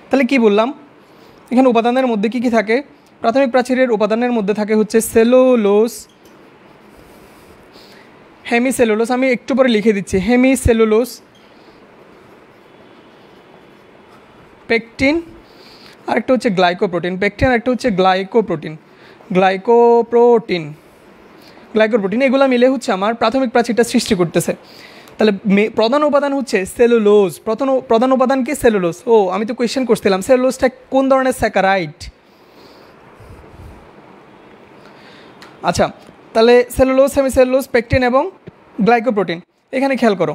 A: তাহলে কি বললাম, এখানে উপাদানের মধ্যে কি কি থাকে? প্রাথমিক প্রাচীরের উপাদানের মধ্যে থাকে হচ্ছে সেলুলোজ, হেমিসেলুলোজ, আমি একটু পরে লিখে দিচ্ছি, হেমিসেলুলোজ, পেকটিন, আরেকটা হচ্ছে গ্লাইকোপ্রোটিন। পেকটিন আরেকটা হচ্ছে গ্লাইকোপ্রোটিন। গ্লাইকোপ্রোটিন এগুলো মিলে হচ্ছে আমার প্রাথমিক প্রাচীরটা সৃষ্টি করতেছে। তাহলে প্রধান উপাদান হচ্ছে সেলুলোজ। প্রধান উপাদান কি? সেলুলোজ। ও, আমি তো কোয়েশ্চেন করছিলাম সেলুলোজটা কোন ধরনের স্যাকারাইড। আচ্ছা, তাহলে সেলুলোজ, হেমিসেলুলোজ, পেকটিন এবং গ্লাইকোপ্রোটিন। এখানে খেয়াল করো,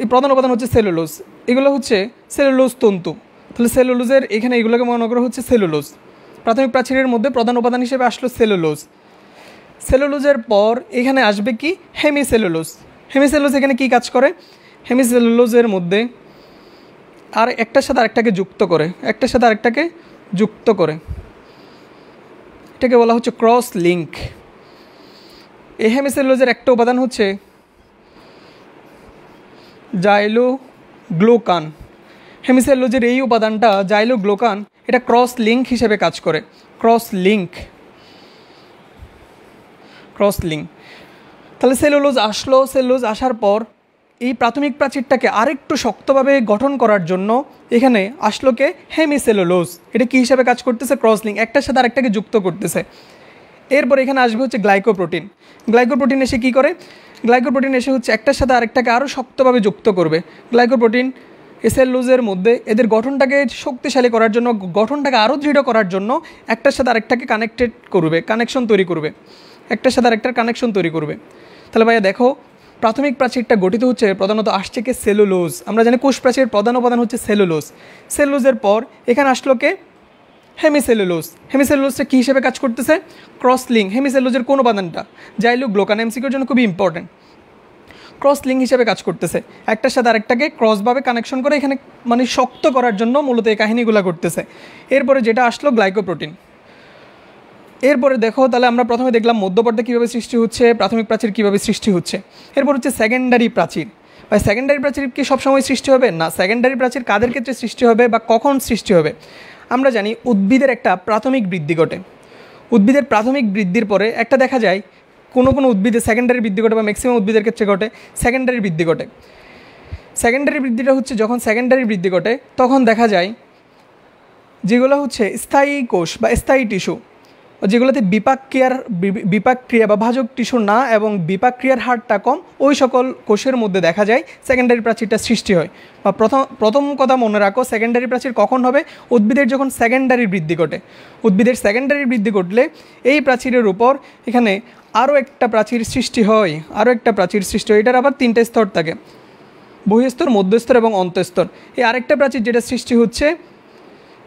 A: এই প্রধান উপাদান হচ্ছে সেলুলোজ, এগুলো হচ্ছে সেলুলোজ তন্তু। তাহলে সেলুলোজের এখানে এগুলোকে মনে করা হচ্ছে সেলুলোজ। প্রাথমিক প্রাচীরের মধ্যে প্রধান উপাদান হিসেবে আসলো সেলুলোজ। সেলুলোজের পর এখানে আসবে কি? হেমিসেলুলোজ। হেমিসেলুলোজ এখানে কি কাজ করে? হেমিসেলুলোজের মধ্যে আর একটার সাথে আরেকটাকে যুক্ত করে, এটাকে বলা হচ্ছে ক্রস লিঙ্ক। এই হেমিসেলুলোজের একটা উপাদান হচ্ছে জাইলোগ্লুকান। হেমিসেলুলোজের এই উপাদানটা জাইলোগ্লুকান, এটা ক্রস লিঙ্ক হিসেবে কাজ করে। Cross link. তাহলে সেলুলোজ আসলো, সেলুলোজ আসার পর এই প্রাথমিক প্রাচীরটাকে আরেকটু শক্তভাবে গঠন করার জন্য এখানে আসলো কে? হেমিসেলুলোজ। এটা কি হিসাবে কাজ করতেছে? ক্রস লিঙ্ক, একটার সাথে আরেকটাকে যুক্ত করতেছে। এরপর এখানে আসবে হচ্ছে গ্লাইকোপ্রোটিন। গ্লাইকোপ্রোটিন এসে কি করে? গ্লাইকোপ্রোটিন এসে হচ্ছে একটার সাথে আরেকটাকে আরও শক্তভাবে যুক্ত করবে। গ্লাইকোপ্রোটিন সেলুলোজের মধ্যে এদের গঠনটাকে শক্তিশালী করার জন্য, গঠনটাকে আরও দৃঢ় করার জন্য একটার সাথে আরেকটাকে কানেকশন তৈরি করবে। তাহলে ভাইয়া দেখো, প্রাথমিক প্রাচীরটা গঠিত হচ্ছে প্রধানত আসছে কে? সেলুলোজ। আমরা জানি কোষ প্রাচীরের প্রধান উপাদান হচ্ছে সেলুলোজ। সেলুলোজের পর এখানে আসলো কে? হেমিসেলুলোজ। হেমিসেলুলোজটা কী হিসেবে কাজ করতেছে? Cross link. হেমিসেলুলোজের কোন উপাদানটা? জাইলোগ্লুকান। এমসিকিউর জন্য খুবই ইম্পর্টেন্ট। ক্রস লিঙ্ক হিসেবে কাজ করতেছে, একটার সাথে আরেকটাকে ক্রসভাবে কানেকশন করে এখানে মানে শক্ত করার জন্য মূলত এই কাহিনীগুলো করতেছে। এরপরে যেটা আসলো গ্লাইকোপ্রোটিন। এরপরে দেখো, তাহলে আমরা প্রথমে দেখলাম মধ্যপর্দা কীভাবে সৃষ্টি হচ্ছে, প্রাথমিক প্রাচীর কীভাবে সৃষ্টি হচ্ছে। এরপর হচ্ছে সেকেন্ডারি প্রাচীর। ভাই সেকেন্ডারি প্রাচীর কি সবসময় সৃষ্টি হবে? না। সেকেন্ডারি প্রাচীর কাদের ক্ষেত্রে সৃষ্টি হবে বা কখন সৃষ্টি হবে? আমরা জানি উদ্ভিদের একটা প্রাথমিক বৃদ্ধি ঘটে। উদ্ভিদের প্রাথমিক বৃদ্ধির পরে একটা দেখা যায় কোনো উদ্ভিদের সেকেন্ডারি বৃদ্ধি ঘটে, বা ম্যাক্সিমাম উদ্ভিদের ক্ষেত্রে ঘটে সেকেন্ডারি বৃদ্ধি ঘটে। সেকেন্ডারি বৃদ্ধিটা হচ্ছে যখন সেকেন্ডারি বৃদ্ধি ঘটে তখন দেখা যায় যেগুলো হচ্ছে স্থায়ী কোষ বা স্থায়ী টিস্যু, যেগুলোতে বিপাক ক্রিয়া বা ভাজক টিস্যু না এবং বিপাক ক্রিয়ার হারটা কম, ওই সকল কোষের মধ্যে দেখা যায় সেকেন্ডারি প্রাচীরটা সৃষ্টি হয়। বা প্রথম কথা মনে রাখো, সেকেন্ডারি প্রাচীর কখন হবে? উদ্ভিদের যখন সেকেন্ডারি বৃদ্ধি ঘটে। উদ্ভিদের সেকেন্ডারি বৃদ্ধি ঘটলে এই প্রাচীরের উপর এখানে আরও একটা প্রাচীর সৃষ্টি হয়। এটার আবার 3টা স্তর থাকে, বহিঃস্তর, মধ্যস্তর এবং অন্তঃস্তর। এই আরেকটা প্রাচীর যেটা সৃষ্টি হচ্ছে,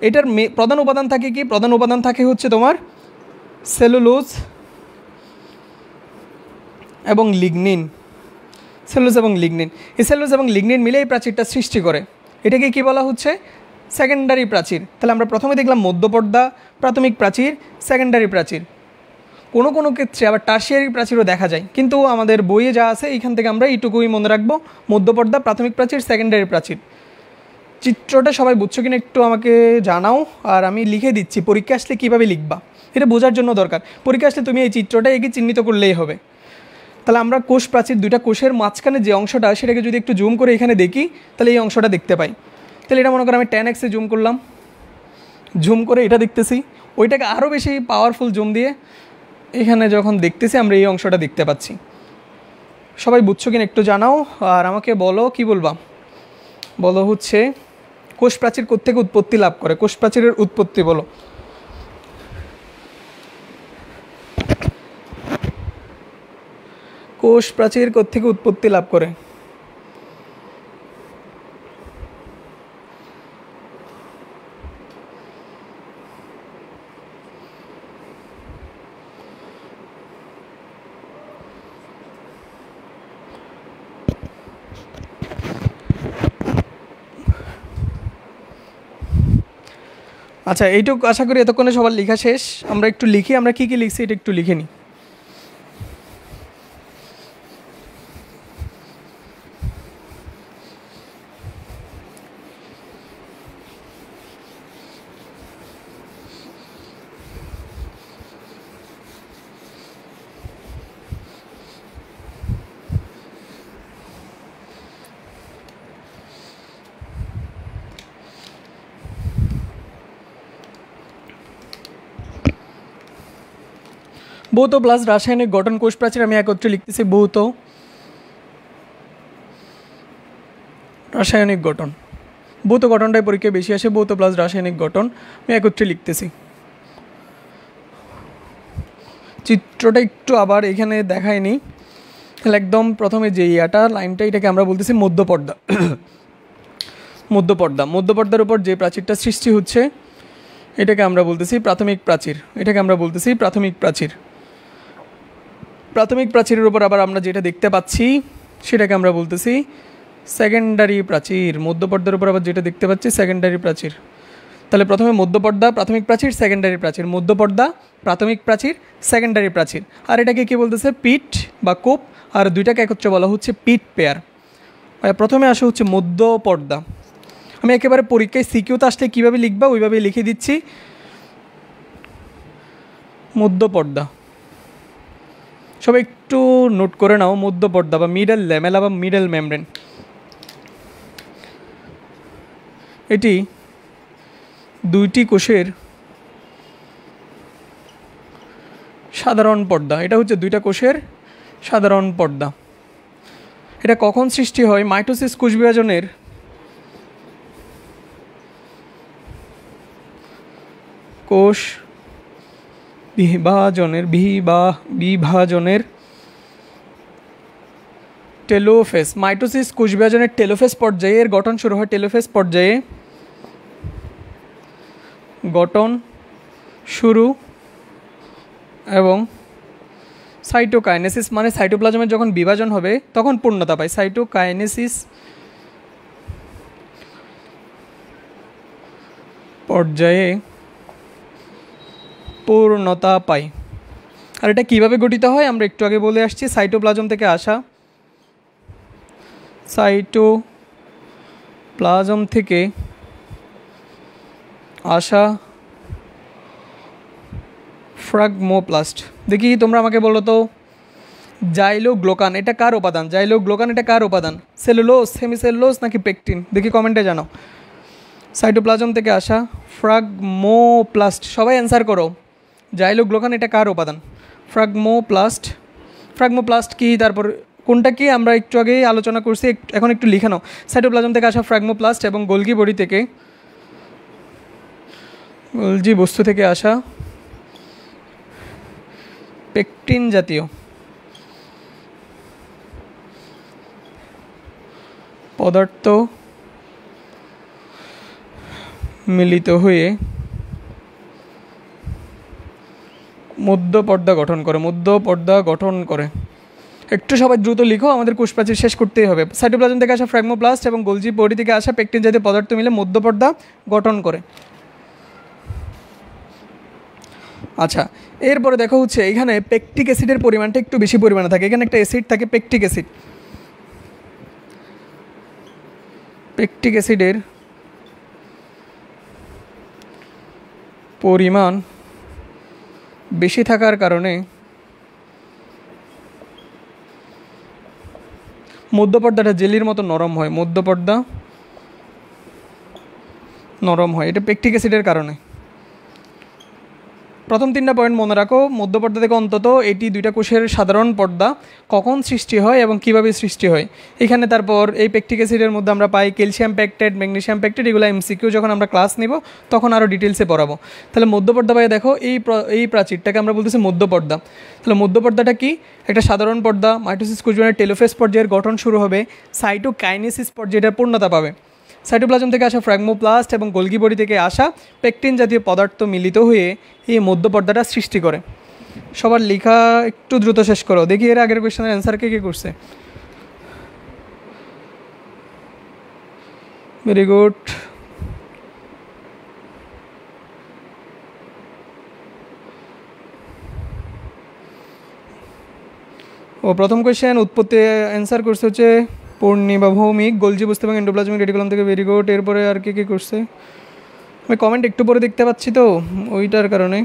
A: এটার প্রধান উপাদান থাকে কি? প্রধান উপাদান থাকে হচ্ছে তোমার সেলুলোজ এবং লিগনিন। এই সেলুলোজ এবং লিগনিন মিলে এই প্রাচীরটা সৃষ্টি করে। এটাকে কি বলা হচ্ছে? সেকেন্ডারি প্রাচীর। তাহলে আমরা প্রথমে দেখলাম মধ্যপর্দা, প্রাথমিক প্রাচীর, সেকেন্ডারি প্রাচীর। কোনো কোনো ক্ষেত্রে আবার টারশিয়ারি প্রাচীরও দেখা যায়, কিন্তু আমাদের বইয়ে যা আছে এইখান থেকে আমরা এইটুকুই মনে রাখবো, মধ্যপর্দা, প্রাথমিক প্রাচীর, সেকেন্ডারি প্রাচীর। চিত্রটা সবাই বুঝছো কিনা একটু আমাকে জানাও, আর আমি লিখে দিচ্ছি পরীক্ষা আসলে কীভাবে লিখবা, এটা বোঝার জন্য দরকার। পরীক্ষা আসলে তুমি এই চিত্রটা এগিয়ে চিহ্নিত করলেই হবে। তাহলে আমরা কোষ প্রাচীর, দুইটা কোষের মাঝখানে যে অংশটা সেটাকে যদি একটু জুম করে এখানে দেখি তাহলে এই অংশটা দেখতে পাই। তাহলে এটা মনে করো আমি 10x জুম করলাম, জুম করে এটা দেখতেছি, ওইটাকে আরও বেশি পাওয়ারফুল জুম দিয়ে এখানে যখন দেখতেছি আমরা এই অংশটা দেখতে পাচ্ছি। সবাই বুঝছো কিনা একটু জানাও, আর আমাকে বলো কি বলবা। বলো হচ্ছে কোষ প্রাচীর কোত্থেকে উৎপত্তি লাভ করে, কোষ প্রাচীরের উৎপত্তি বলো। কোষ প্রাচীর কোত্থেকে উৎপত্তি লাভ করে? আচ্ছা, এইটুকু আশা করি এতক্ষণে সবার লেখা শেষ। আমরা একটু লিখি, আমরা কী কী লিখছি এটা একটু লিখে নিই। ভৌত প্লাস রাসায়নিক গঠন কোষ প্রাচীর, আমি একত্রে লিখতেছি ভৌত রাসায়নিক গঠন। ভৌত গঠনটাই পরীক্ষায় বেশি আসে, ভৌত প্লাস রাসায়নিক গঠন আমি একত্রে লিখতেছি। চিত্রটা একটু আবার এখানে দেখায়নি, তাহলে একদম প্রথমে যে লাইনটা, এটাকে আমরা বলতেছি মধ্যপর্দা। মধ্যপর্দার উপর যে প্রাচীরটা সৃষ্টি হচ্ছে এটাকে আমরা বলতেছি প্রাথমিক প্রাচীর। প্রাথমিক প্রাচীরের উপর আবার আমরা যেটা দেখতে পাচ্ছি সেটাকে আমরা বলতেছি সেকেন্ডারি প্রাচীর। মধ্যপর্দার উপর আবার যেটা দেখতে পাচ্ছি সেকেন্ডারি প্রাচীর। তাহলে প্রথমে মধ্যপর্দা, প্রাথমিক প্রাচীর, সেকেন্ডারি প্রাচীর, মধ্যপর্দা, প্রাথমিক প্রাচীর, সেকেন্ডারি প্রাচীর। আর এটাকে কী বলতেছে? পিট বা কোপ, আর দুইটাকে একত্রে বলা হচ্ছে পিট পেয়ার। প্রথমে আসা হচ্ছে মধ্যপর্দা। আমি একেবারে পরীক্ষায় সিকিউতে আসলে কীভাবে লিখবা ওইভাবেই লিখে দিচ্ছি। মধ্যপর্দা সবাই একটু নোট করে নাও, মধ্যপর্দা বা মিডল ল্যামেলা বা মিডল মেমব্রেন, এটি দুইটি কোষের সাধারণ পর্দা। এটা হচ্ছে দুইটা কোষের সাধারণ পর্দা। এটা কখন সৃষ্টি হয়? মাইটোসিস কোষ বিভাজনের বিভাজনের টেলোফেজ, মাইটোসিস কোষ বিভাজনের টেলোফেজ পর্যায়ে এর গঠন শুরু হয়। টেলোফেজ পর্যায়ে গঠন শুরু এবং সাইটোকাইনেসিস মানে সাইটোপ্লাজমের যখন বিভাজন হবে তখন পূর্ণতা পায়। সাইটোকাইনেসিস পর্যায়ে পূর্ণতা পায়। আর এটা কীভাবে গঠিত হয় আমরা একটু আগে বলে আসছি, সাইটোপ্লাজম থেকে আসা, সাইটোপ্লাজম থেকে আসা ফ্রাগমোপ্লাস্ট। দেখি তোমরা আমাকে বলো তো, জাইলোগ্লোকান এটা কার উপাদান? জাইলোগ্লোকান এটা কার উপাদান? সেলুলোজ, হেমিসেলুলোজ নাকি পেকটিন? দেখি কমেন্টে জানাও। সাইটোপ্লাজম থেকে আসা ফ্রাগমোপ্লাস্ট, সবাই অ্যান্সার করো। জাইলোগ্লোকান এটা কার উপাদান? ফ্রাগমোপ্লাস্ট কি, তারপর কোনটা কি আমরা একটু আগেই আলোচনা করছি, এখন একটু লিখে নাও। সাইটোপ্লাজম থেকে আসা ফ্রাগমোপ্লাস্ট এবং গোলজি বস্তু থেকে আসা পেকটিন জাতীয় পদার্থ মিলিত হয়ে মধ্যপর্দা গঠন করে। একটু সবাই দ্রুত লিখো, আমাদের কোষপ্রাচীর শেষ করতেই হবে। সাইটোপ্লাজম থেকে আসা ফ্রাগমোপ্লাস্ট এবং গোলজি বডি থেকে আসা পেকটিন জাতীয় পদার্থ মিলে মধ্যপর্দা গঠন করে। আচ্ছা, এরপরে দেখো হচ্ছে এখানে পেকটিক অ্যাসিডের পরিমাণটা একটু বেশি পরিমাণে থাকে। এখানে একটা অ্যাসিড থাকে পেকটিক অ্যাসিড, পেকটিক অ্যাসিডের পরিমাণ বেশি থাকার কারণে মধ্যপর্দাটা জেলির মতো নরম হয়, মধ্যপর্দা নরম হয়, এটা পেকটিক অ্যাসিডের কারণে। প্রথম 3টা পয়েন্ট মনে রাখো। মধ্যপর্দা থেকে অন্তত এটি 2টা কোষের সাধারণ পর্দা কখন সৃষ্টি হয় এবং কিভাবে সৃষ্টি হয়। এখানে তারপর এই পেকটিক অ্যাসিডের মধ্যে আমরা পাই ক্যালসিয়াম পেকটেট, ম্যাগনেসিয়াম পেকটেট, এগুলো এমসিকিউ যখন আমরা ক্লাস নিব তখন আরও ডিটেলসে পড়াবো। তাহলে মধ্যপর্দা পাই দেখো এই প্রাচীরটাকে আমরা বলতেছি মধ্যপর্দা। তাহলে মধ্যপর্দাটা কি? একটা সাধারণ পর্দা, মাইটোসিস কোষজনের টেলোফেজ পর্যায়ের গঠন শুরু হবে, সাইটোকাইনেসিস পর্যায়ের পূর্ণতা পাবে। সাইটোপ্লাজম থেকে আসা ফ্র্যাগমোপ্লাস্ট এবং গোলগি বডি থেকে আসা পেকটিন জাতীয় পদার্থ মিলিত হয়ে এই মধ্যপর্দাটা সৃষ্টি করে। সবার লেখা একটু দ্রুত শেষ করো, দেখি এর আগের কোয়েশ্চেনের অ্যান্সার কে করছে। Very good. প্রথম কোয়েশ্চেন উৎপত্তি অ্যান্সার করছে হচ্ছে পূর্ণিমা ভৌমিক, গোলজি বুঝতে এবং এন্ডোপ্লাজমিক রেটিকুলাম থেকে। Very good. এরপরে আর কে করছে? আমি কমেন্ট একটু পরে দেখতে পাচ্ছি তো ওইটার কারণে।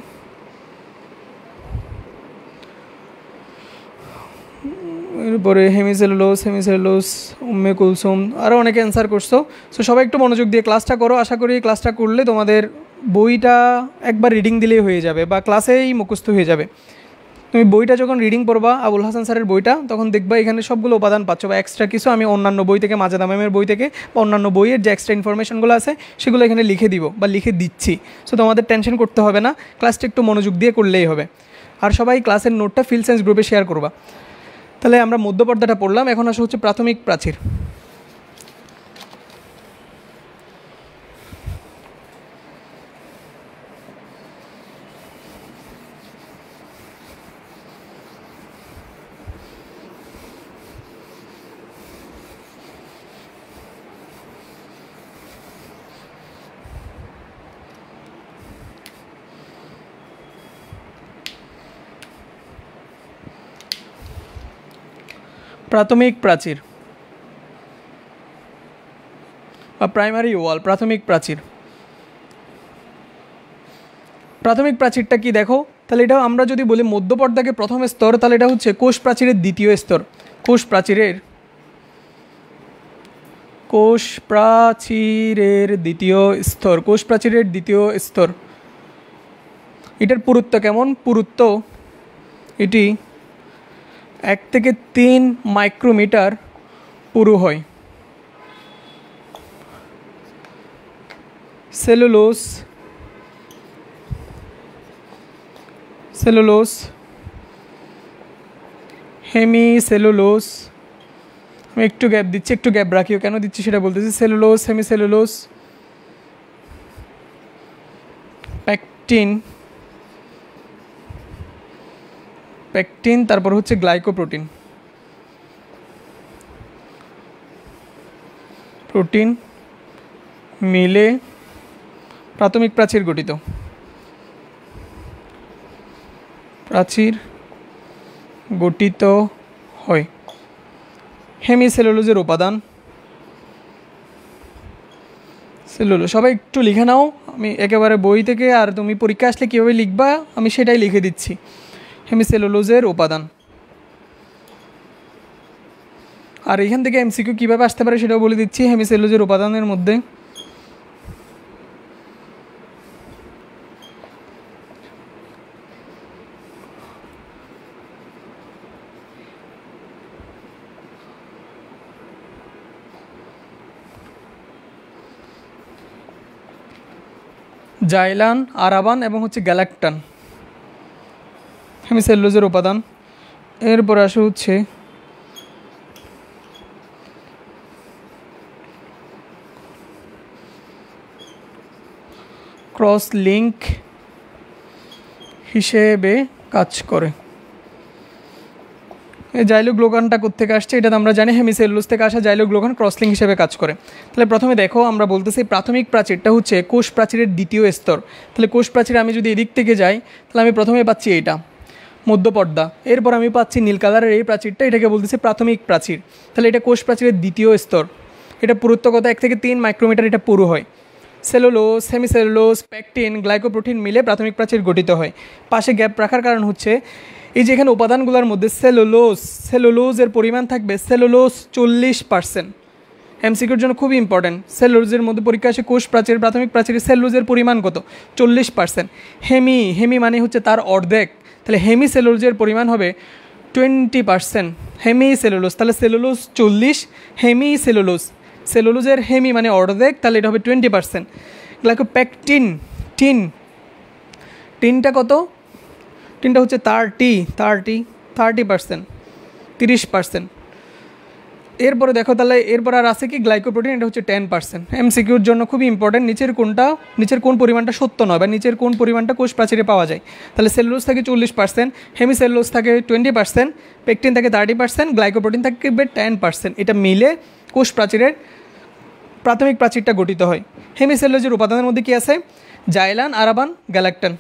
A: এরপরে হেমিসেলুলোস, উম্মে কুলসুম, আরও অনেকে অ্যান্সার করছো। সো সবাই একটু মনোযোগ দিয়ে ক্লাসটা করো। আশা করি ক্লাসটা করলে তোমাদের বইটা একবার রিডিং দিলেই হয়ে যাবে বা ক্লাসেই মুখস্থ হয়ে যাবে। তুমি বইটা যখন রিডিং পড়বা আবুল হাসান স্যারের বইটা, তখন দেখবা এখানে সবগুলো উপাদান পাচ্ছ বা এক্সট্রা কিছু আমি অন্যান্য বই থেকে, মাজেদা ম্যামের বই থেকে বা অন্যান্য বইয়ের যে এক্সট্রা ইনফরমেশনগুলো আছে সেগুলো এখানে লিখে দিব বা লিখে দিচ্ছি। সো তোমাদের টেনশন করতে হবে না, ক্লাসটা একটু মনোযোগ দিয়ে করলেই হবে। আর সবাই ক্লাসের নোটটা ফিল সায়েন্স গ্রুপে শেয়ার করবা। তাহলে আমরা মধ্যপর্দাটা পড়লাম, এখন আসা হচ্ছে প্রাথমিক প্রাচীর। প্রাথমিক প্রাচীর বা প্রাইমারি ওয়াল, প্রাথমিক প্রাচীর। প্রাথমিক প্রাচীরটা কি দেখো, তাহলে এটা আমরা যদি বলি মধ্যপর্দাকে প্রথম স্তর, তাহলে এটা হচ্ছে কোষ প্রাচীরের দ্বিতীয় স্তর। কোষ প্রাচীরের দ্বিতীয় স্তর, কোষ প্রাচীরের দ্বিতীয় স্তর। এটার পুরুত্ব কেমন? পুরুত্ব এটি 1 থেকে 3 মাইক্রোমিটার পুরু হয়। সেলুলোস, হেমিসেলুলোস, আমি একটু গ্যাপ দিচ্ছি, একটু গ্যাপ রাখিও, কেন দিচ্ছি সেটা বলতেছি। সেলুলোস, হেমিসেলুলোস, প্যাকটিন, তারপর হচ্ছে গ্লাইকোপ্রোটিন, মিলে প্রাথমিক প্রাচীর গঠিত। হয়। হেমিসেলুলোজের উপাদান সেলুলোজ। সবাই একটু লিখে নাও, আমি একেবারে বই থেকে, আর তুমি পরীক্ষা আসলে কীভাবে লিখবা আমি সেটাই লিখে দিচ্ছি। হেমিসেলুলোজের উপাদান। আর এখান থেকে এমসিকিউ কীভাবে আসতে পারে সেটাও বলে দিচ্ছি। হেমিসেলুলোজের উপাদানের মধ্যে জাইলান, আরাবান এবং হচ্ছে গ্যালাকটান হেমিসেলুলোজের উপাদান। এরপর আসে হচ্ছে ক্রস লিঙ্ক হিসেবে কাজ করে। এই জাইলোগ্লোকানটা কোত্থেকে আসছে এটা তো আমরা জানি, হেমিসেলুলোজ থেকে আসা জাইলোগ্লোকান ক্রসলিঙ্ক হিসেবে কাজ করে। তাহলে প্রথমে দেখো আমরা বলতেছি প্রাথমিক প্রাচীরটা হচ্ছে কোষ প্রাচীরের দ্বিতীয় স্তর। তাহলে কোষ প্রাচীর আমি যদি এদিক থেকে যাই তাহলে আমি প্রথমে পাচ্ছি এইটা মধ্যপর্দা, এরপর আমি পাচ্ছি নীল কালারের এই প্রাচীরটা, এটাকে বলতেছি প্রাথমিক প্রাচীর। তাহলে এটা কোষ প্রাচীরের দ্বিতীয় স্তর, এটা পুরুত্ব কত 1 থেকে 3 মাইক্রোমিটার এটা পুরু হয়। সেলুলোজ, সেমিসেলুলোজ, প্যাকটিন, গ্লাইকোপ্রোটিন মিলে প্রাথমিক প্রাচীর গঠিত হয়। পাশে গ্যাপ রাখার কারণ হচ্ছে এই যে এখানে উপাদানগুলোর মধ্যে সেলুলোজের পরিমাণ থাকবে সেলুলোজ 40%। এমসিকিউর জন্য খুবই ইম্পর্টেন্ট। সেলুলোজের মধ্যে পরীক্ষা আসে কোষ প্রাচীর প্রাথমিক প্রাচীরের সেলুলোজের পরিমাণ কত 40%। হেমি মানে হচ্ছে তার অর্ধেক, তাহলে হেমি সেলুলোজের পরিমাণ হবে 20%। হেমি সেলুলোজ, তাহলে সেলুলোজ 40, হেমি সেলুলোজের হেমি মানে অর্ধেক, তাহলে এটা হবে 20%। গ্লাইকোপ্যাকটিন, টিনটা কত, টিনটা হচ্ছে 30%। এরপরে দেখো তাহলে এরপর আর আছে কি গ্লাইকোপ্রোটিন, এটা হচ্ছে 10%। এমসিকিউর জন্য খুবই ইম্পর্টেন্ট, নিচের কোন পরিমাণটা সত্য নয় বা নিচের কোন পরিমাণটা কোষ প্রাচীরে পাওয়া যায়। তাহলে সেলুলোজ থাকে 40%, হেমিসেলুলোজ থাকে 20%, পেকটিন থাকে 30%, গ্লাইকোপ্রোটিন থাকবে 10%। এটা মিলে কোষ প্রাচীরের প্রাথমিক প্রাচীরটা গঠিত হয়। হেমিসেলুলোজের উপাদানের মধ্যে কি আছে, জাইলান, আরাবান, গ্যালাকটান।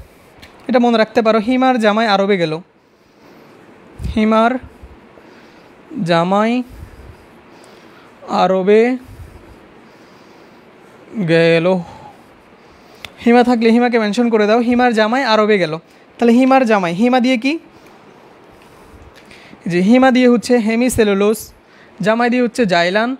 A: এটা মনে রাখতে পারো, হিমার জামাই আরবে গেল, হিমার জামাই আরবে গেল। হিমা থাকলে হিমাকে মেনশন করে দাও, হিমার জামাই আরবে গেল। তাহলে হিমার জামাই, হিমা দিয়ে কি, যে হিমা দিয়ে হচ্ছে হেমিসেলুলোজ, জামাই দিয়ে হচ্ছে জাইলান,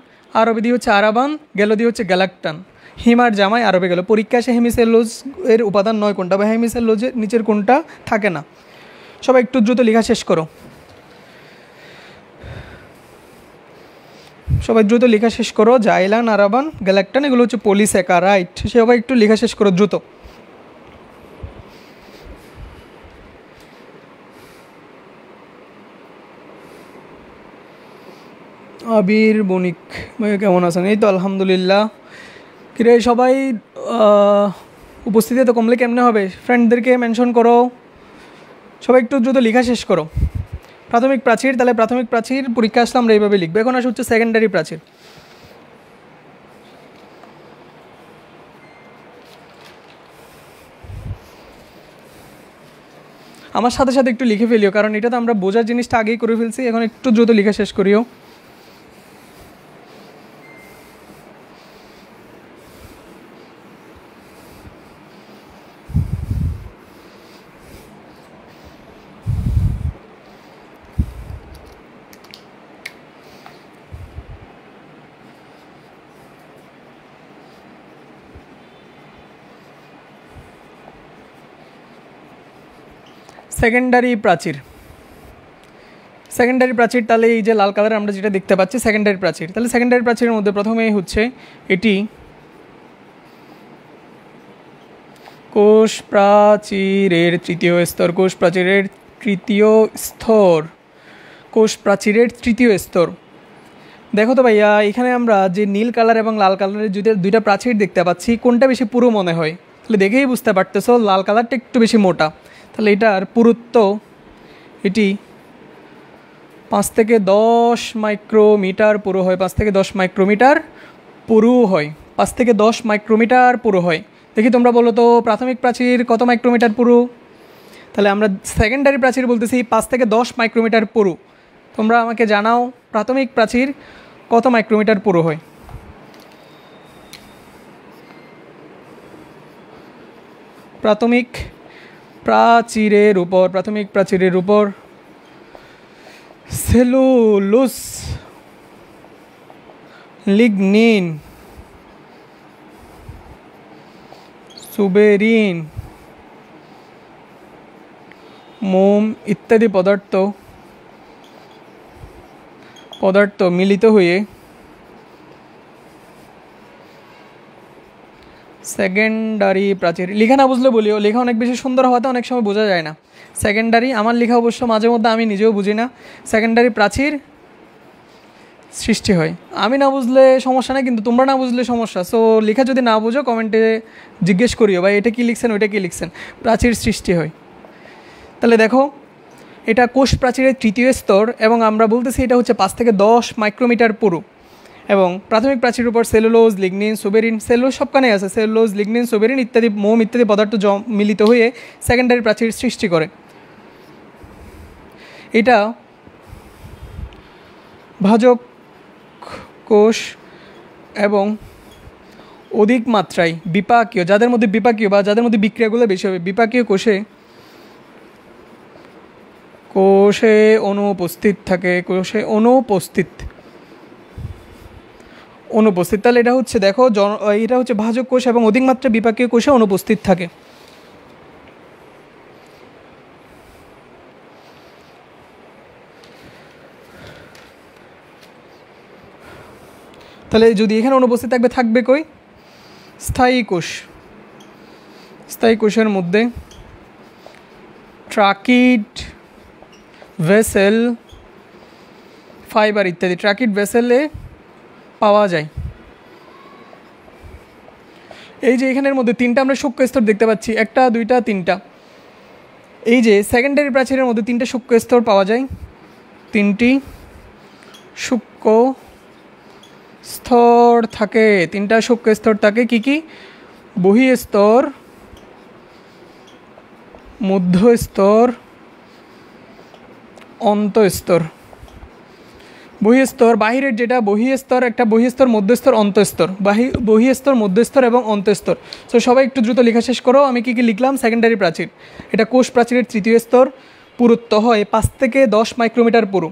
A: আরবে দিয়ে হচ্ছে আরাবান, গেল দিয়ে হচ্ছে গ্যালাকটান। হিমার জামাই আরবে গেল। পরীক্ষা আসে হেমিসেলুলোজ এর উপাদান নয় কোনটা বা হেমিসেলুলোজের নিচের কোনটা থাকে না। সবাই একটু দ্রুত লেখা শেষ করো, জাইলান, আরাবান, গ্যালাকটান এগুলো হচ্ছে পলিস্যাকারাইড। সবাই একটু লেখা শেষ করো দ্রুত। আবির বণিক ভাই কেমন আছেন? এই তো আলহামদুলিল্লাহ। কিরে সবাই উপস্থিতি তো কমলে কেমনে হবে, ফ্রেন্ডদেরকে মেনশন করো। সবাই একটু দ্রুত লেখা শেষ করো। প্রাথমিক প্রাচীর, তাহলে প্রাথমিক প্রাচীর পরীক্ষা আসলে আমরা এইভাবে লিখবো। এখন আসে হচ্ছে সেকেন্ডারি প্রাচীর। আমার সাথে সাথে একটু লিখে ফেলিও, কারণ এটা তো আমরা বোঝার জিনিসটা আগেই করে ফেলছি। এখন একটু দ্রুত লেখা শেষ করিও। সেকেন্ডারি প্রাচীর, তাহলে এই যে লাল কালার আমরা যেটা দেখতে পাচ্ছি সেকেন্ডারি প্রাচীর। তাহলে সেকেন্ডারি প্রাচীরের মধ্যে প্রথমেই হচ্ছে এটি কোষ প্রাচীরের তৃতীয় স্তর। দেখো তো ভাইয়া, এখানে আমরা যে নীল কালার এবং লাল কালারের দুইটা প্রাচীর দেখতে পাচ্ছি, কোনটা বেশি পুরু মনে হয়? তাহলে দেখেই বুঝতে পারতেছো লাল কালারটা একটু বেশি মোটা। তাহলে এটার পুরুত্ব এটি 5 থেকে 10 মাইক্রোমিটার পুরু হয়। 5 থেকে 10 মাইক্রোমিটার পুরু হয়। দেখি তোমরা বলো তো প্রাথমিক প্রাচীর কত মাইক্রোমিটার পুরু? তাহলে আমরা সেকেন্ডারি প্রাচীর বলতেছি 5 থেকে 10 মাইক্রোমিটার পুরু। তোমরা আমাকে জানাও প্রাথমিক প্রাচীর কত মাইক্রোমিটার পুরু হয়। প্রাথমিক প্রাচীরের উপর সেলুলোজ, লিগনিন, সুবেরিন, মোম ইত্যাদি পদার্থ মিলিত হয়ে সেকেন্ডারি প্রাচীর। লেখা না বুঝলে বলিও, লেখা অনেক বেশি সুন্দর হওয়াতে অনেক সময় বোঝা যায় না। সেকেন্ডারি, আমার লেখা অবশ্য মাঝে মধ্যে আমি নিজেও বুঝি না। সেকেন্ডারি প্রাচীর সৃষ্টি হয়। আমি না বুঝলে সমস্যা নেই, কিন্তু তোমরা না বুঝলে সমস্যা। সো লেখা যদি না বুঝো কমেন্টে জিজ্ঞেস করিও, ভাই এটা কী লিখছেন ওইটা কী লিখছেন। প্রাচীর সৃষ্টি হয়। তাহলে দেখো এটা কোষ প্রাচীরের তৃতীয় স্তর এবং আমরা বলতেছি এটা হচ্ছে 5 থেকে 10 মাইক্রোমিটার পুরু। এবং প্রাথমিক প্রাচীরের উপর সেলুলোজ, লিগনিন, সুবেরিন, সেলুলোজ সবখানে আছে, সেলুলোজ, লিগনিন, সুবেরিন ইত্যাদি মোম ইত্যাদি পদার্থ মিলিত হয়ে সেকেন্ডারি প্রাচীর সৃষ্টি করে। এটা ভাজক কোষ এবং অধিক মাত্রায় বিপাকীয়, যাদের মধ্যে বিপাকীয় বা যাদের মধ্যে বিক্রিয়াগুলো বেশি হবে, বিপাকীয় কোষে অনুপস্থিত থাকে, কোষে অনুপস্থিত। তাহলে এটা হচ্ছে দেখো এটা হচ্ছে ভাজক কোষ এবং অধিক মাত্রা বিপাকীয় কোষে অনুপস্থিত থাকে। তাহলে যদি এখানে অনুপস্থিত থাকবে কই? স্থায়ী কোষ। স্থায়ী কোষের মধ্যে ট্রাকিড, ভেসেল, ফাইবার ইত্যাদি ট্রাকিড ভেসেলে পাওয়া যায়। এই যে এখানের মধ্যে 3টা আমরা সূক্ষ্ম স্তর দেখতে পাচ্ছি, 1, 2, 3টা। এই যে সেকেন্ডারি প্রাচীরের মধ্যে 3টে সূক্ষ্ম স্তর পাওয়া যায়, 3টি সূক্ষ্ম স্তর থাকে, 3টা সূক্ষ্ম স্তর থাকে। কি? বহিঃস্তর, মধ্যস্তর, অন্তঃস্তর। বহিঃস্তর বাহিরের যেটা বহিঃস্তর, একটা বহিঃস্তর, মধ্যস্তর, অন্তঃস্তর। বহিঃস্তর, মধ্যস্তর এবং অন্তঃস্তর। সো সবাই একটু দ্রুত লেখা শেষ করো। আমি কি লিখলাম? সেকেন্ডারি প্রাচীর, এটা কোষ প্রাচীরের তৃতীয় স্তর, পুরুত্ব হয় 5 থেকে 10 মাইক্রোমিটার পুরু।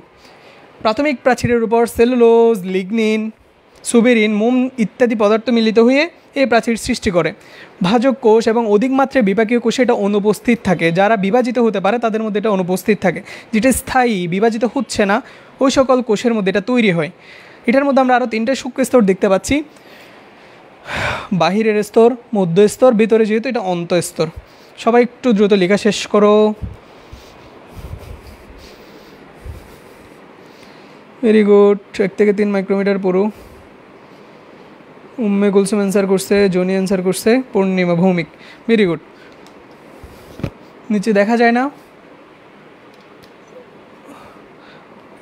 A: প্রাথমিক প্রাচীরের উপর সেলুলোজ, লিগনিন, সুবেরিন, মোম ইত্যাদি পদার্থ মিলিত হয়ে এই প্রাচীর সৃষ্টি করে। ভাজক কোষ এবং অধিক মাত্রায় বিপাকীয় কোষে এটা অনুপস্থিত থাকে। যারা বিভাজিত হতে পারে তাদের মধ্যে এটা অনুপস্থিত থাকে। যেটা স্থায়ী, বিভাজিত হচ্ছে না, ওই সকল কোষের মধ্যে এটা তৈরি হয়। এটার মধ্যে আমরা আরও 3টে সূক্ষ্ম স্তর দেখতে পাচ্ছি, বাহিরের স্তর, মধ্যস্তর, ভিতরে যেহেতু এটা অন্তঃস্তর। সবাই একটু দ্রুত লেখা শেষ করো। Very good. 1 থেকে 3 মাইক্রোমিটার পুরু। উম্মে কুলসুম অ্যান্সার করছে, জনি অ্যান্সার করছে, পূর্ণিমা, ভৌমিক। Very good. নিচে দেখা যায় না,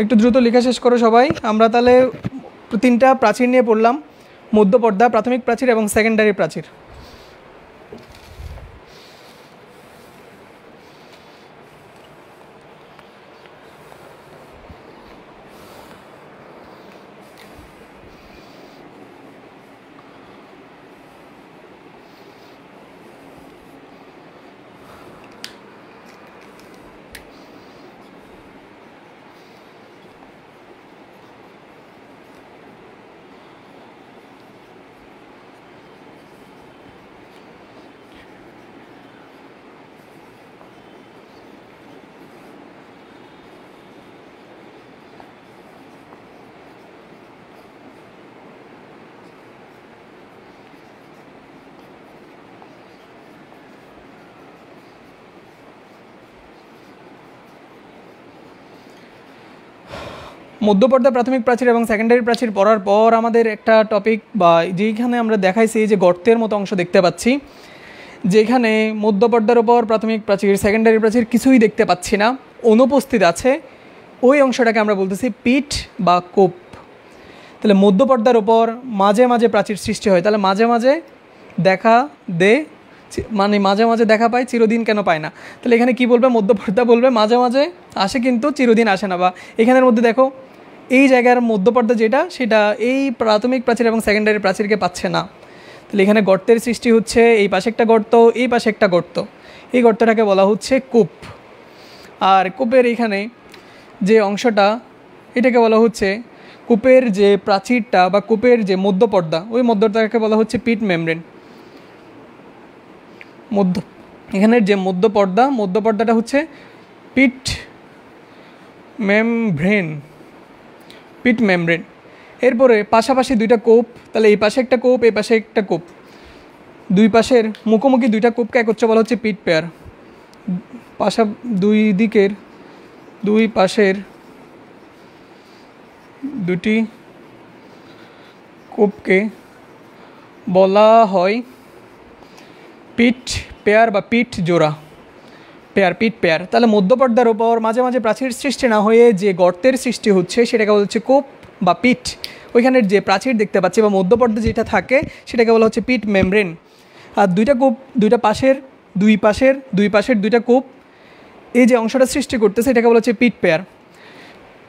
A: একটু দ্রুত লেখা শেষ করো সবাই। আমরা তাহলে 3টা প্রাচীর নিয়ে পড়লাম, মধ্যপর্দা, প্রাথমিক প্রাচীর এবং সেকেন্ডারি প্রাচীর। মধ্যপর্দা, প্রাথমিক প্রাচীর এবং সেকেন্ডারি প্রাচীর পড়ার পর আমাদের একটা টপিক বা যেইখানে আমরা দেখাইছি যে গর্তের মতো অংশ দেখতে পাচ্ছি, যেখানে মধ্যপর্দার ওপর প্রাথমিক প্রাচীর, সেকেন্ডারি প্রাচীর কিছুই দেখতে পাচ্ছি না, অনুপস্থিত আছে, ওই অংশটাকে আমরা বলতেছি পিঠ বা কোপ। তাহলে মধ্যপর্দার ওপর মাঝে মাঝে প্রাচীর সৃষ্টি হয়। তাহলে মাঝে মাঝে দেখা দে, মানে মাঝে মাঝে দেখা পায়, চিরদিন কেন পায় না? তাহলে এখানে কি বলবে? মধ্যপর্দা বলবে মাঝে মাঝে আসে কিন্তু চিরদিন আসে না। বা এখানের মধ্যে দেখো এই জায়গার মধ্যপর্দা যেটা, সেটা এই প্রাথমিক প্রাচীর এবং সেকেন্ডারি প্রাচীরকে পাচ্ছে না। তাহলে এখানে গর্তের সৃষ্টি হচ্ছে, এই পাশে একটা গর্ত, এই পাশে একটা গর্ত, এই গর্তটাকে বলা হচ্ছে কূপ। আর কূপের এখানে যে অংশটা, এটাকে বলা হচ্ছে কূপের যে প্রাচীরটা বা কূপের যে মধ্যপর্দা, ওই মধ্যপর্দাকে বলা হচ্ছে পিট মেমব্রেন। এখানের যে মধ্যপর্দাটা হচ্ছে পিট মেমব্রেন। এরপরে পাশাপাশি 2টা কোপ, তাহলে এই পাশে একটা কোপ, এই পাশে একটা কোপ, দুই পাশের মুখোমুখি 2টা কোপকে একত্রে বলা হচ্ছে পিট পেয়ার। দুই পাশের 2টি কোপকে বলা হয় পিট পেয়ার বা পিট জোড়া। পেয়ার, পিট পেয়ার। তাহলে মধ্যপর্দার ওপর মাঝে মাঝে প্রাচীর সৃষ্টি না হয়ে যে গর্তের সৃষ্টি হচ্ছে সেটাকে বলা হচ্ছে কূপ বা পিট। ওইখানের যে প্রাচীর দেখতে পাচ্ছি বা মধ্যপর্দা যেটা থাকে সেটাকে বলা হচ্ছে পিট মেমব্রেন। আর দুইটা কূপ, দুই পাশের দুইটা কূপ, এই যে অংশটা সৃষ্টি করতেছে এটাকে বলা হচ্ছে পিট পেয়ার।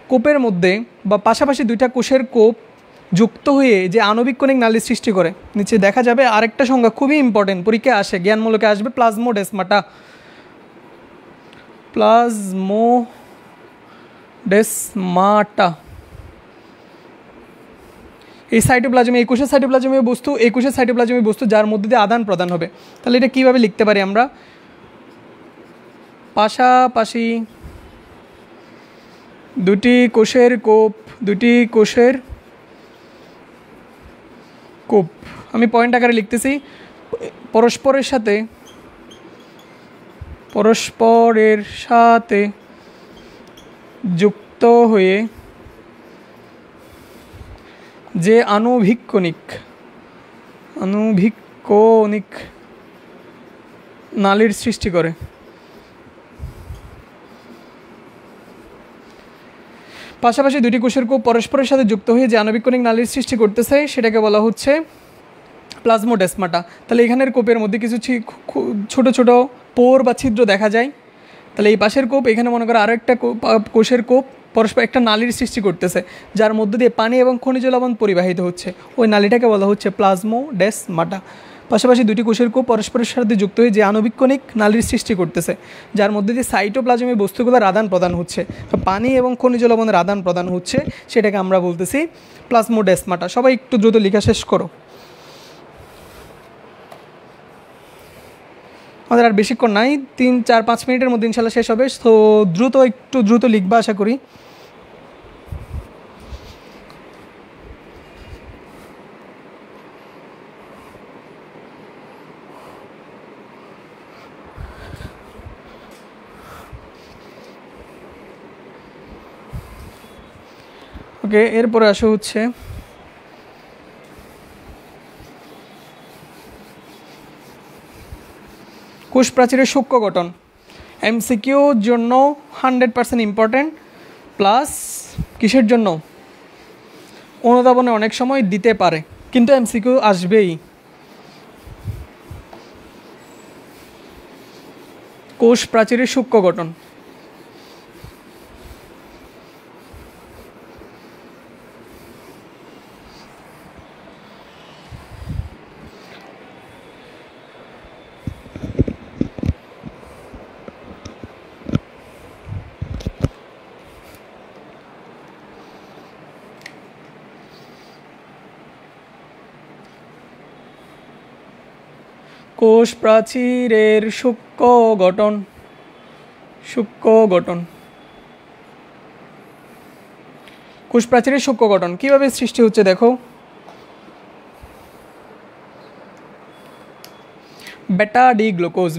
A: কূপের মধ্যে বা পাশাপাশি দুইটা কোষের কূপ যুক্ত হয়ে যে আণবিক কণিক নালীর সৃষ্টি করে। নিচে দেখা যাবে আরেকটা সংজ্ঞা খুবই ইম্পর্টেন্ট, পরীক্ষায় আসে, জ্ঞানমূলকে আসবে, প্লাজমোডেসমাটা। প্লাজমোডেসমাটা এই সাইটোপ্লাজমে, একুশের সাইটোপ্লাজমীয় বস্তু, একুশের সাইটোপ্লাজমীয় বস্তু যার মধ্যে দিয়ে আদান প্রদান হবে। তাহলে এটা কীভাবে লিখতে পারি আমরা? পাশাপাশি দুটি কোষের কূপ, আমি পয়েন্ট আকারে লিখতেছি, পরস্পরের সাথে যুক্ত হয়ে যে আণবিক কণিক নালীর সৃষ্টি করে। পাশাপাশি দুটি কোষের কূপ পরস্পরের সাথে যুক্ত হয়ে যে আণবিক কণিক নালীর সৃষ্টি করতেছে সেটাকে বলা হচ্ছে প্লাজমোডেসমাটা। তাহলে এখানের কূপের মধ্যে কিছু ছোট ছোট পোর বা ছিদ্র দেখা যায়। তাহলে এই পাশের কূপ, এখানে মনে করো আরও একটা কোষের কূপ পরস্পর একটা নালীর সৃষ্টি করতেছে যার মধ্য দিয়ে পানি এবং খনিজ লবণ পরিবাহিত হচ্ছে, ওই নালীটাকে বলা হচ্ছে প্লাজমোডেসমাটা। পাশাপাশি দুটি কোষের কূপ পরস্পরের সাথে যুক্ত হয়ে যে আণবিক কণিক নালীর সৃষ্টি করতেছে যার মধ্যে দিয়ে সাইটোপ্লাজমীয় বস্তুগুলোর আদান প্রদান হচ্ছে, পানি এবং খনিজ লবণের আদান প্রদান হচ্ছে, সেটাকে আমরা বলতেছি প্লাজমোডেসমাটা। সবাই একটু দ্রুত লেখা শেষ করো, আমাদের আর বেশিক্ষণ নাই, 3-4-5 মিনিটের মধ্যে ইনশাল্লাহ শেষ হবে। তো একটু দ্রুত লিখবা আশা করি। ওকে, এরপরে আসা হচ্ছে কোষ প্রাচীরের সূক্ষ্ম গঠন। এমসিকিউর জন্য 100% ইম্পর্টেন্ট, প্লাস কিসের জন্য? অনুধাবনে অনেক সময় দিতে পারে, কিন্তু এমসিকিউ আসবেই। কোষ প্রাচীরের সূক্ষ্ম গঠন। কোষ প্রাচীরের সূক্ষ্ম গঠন। কোষ প্রাচীরের সূক্ষ্ম গঠন কীভাবে সৃষ্টি হচ্ছে দেখো। বেটা ডি গ্লুকোজ।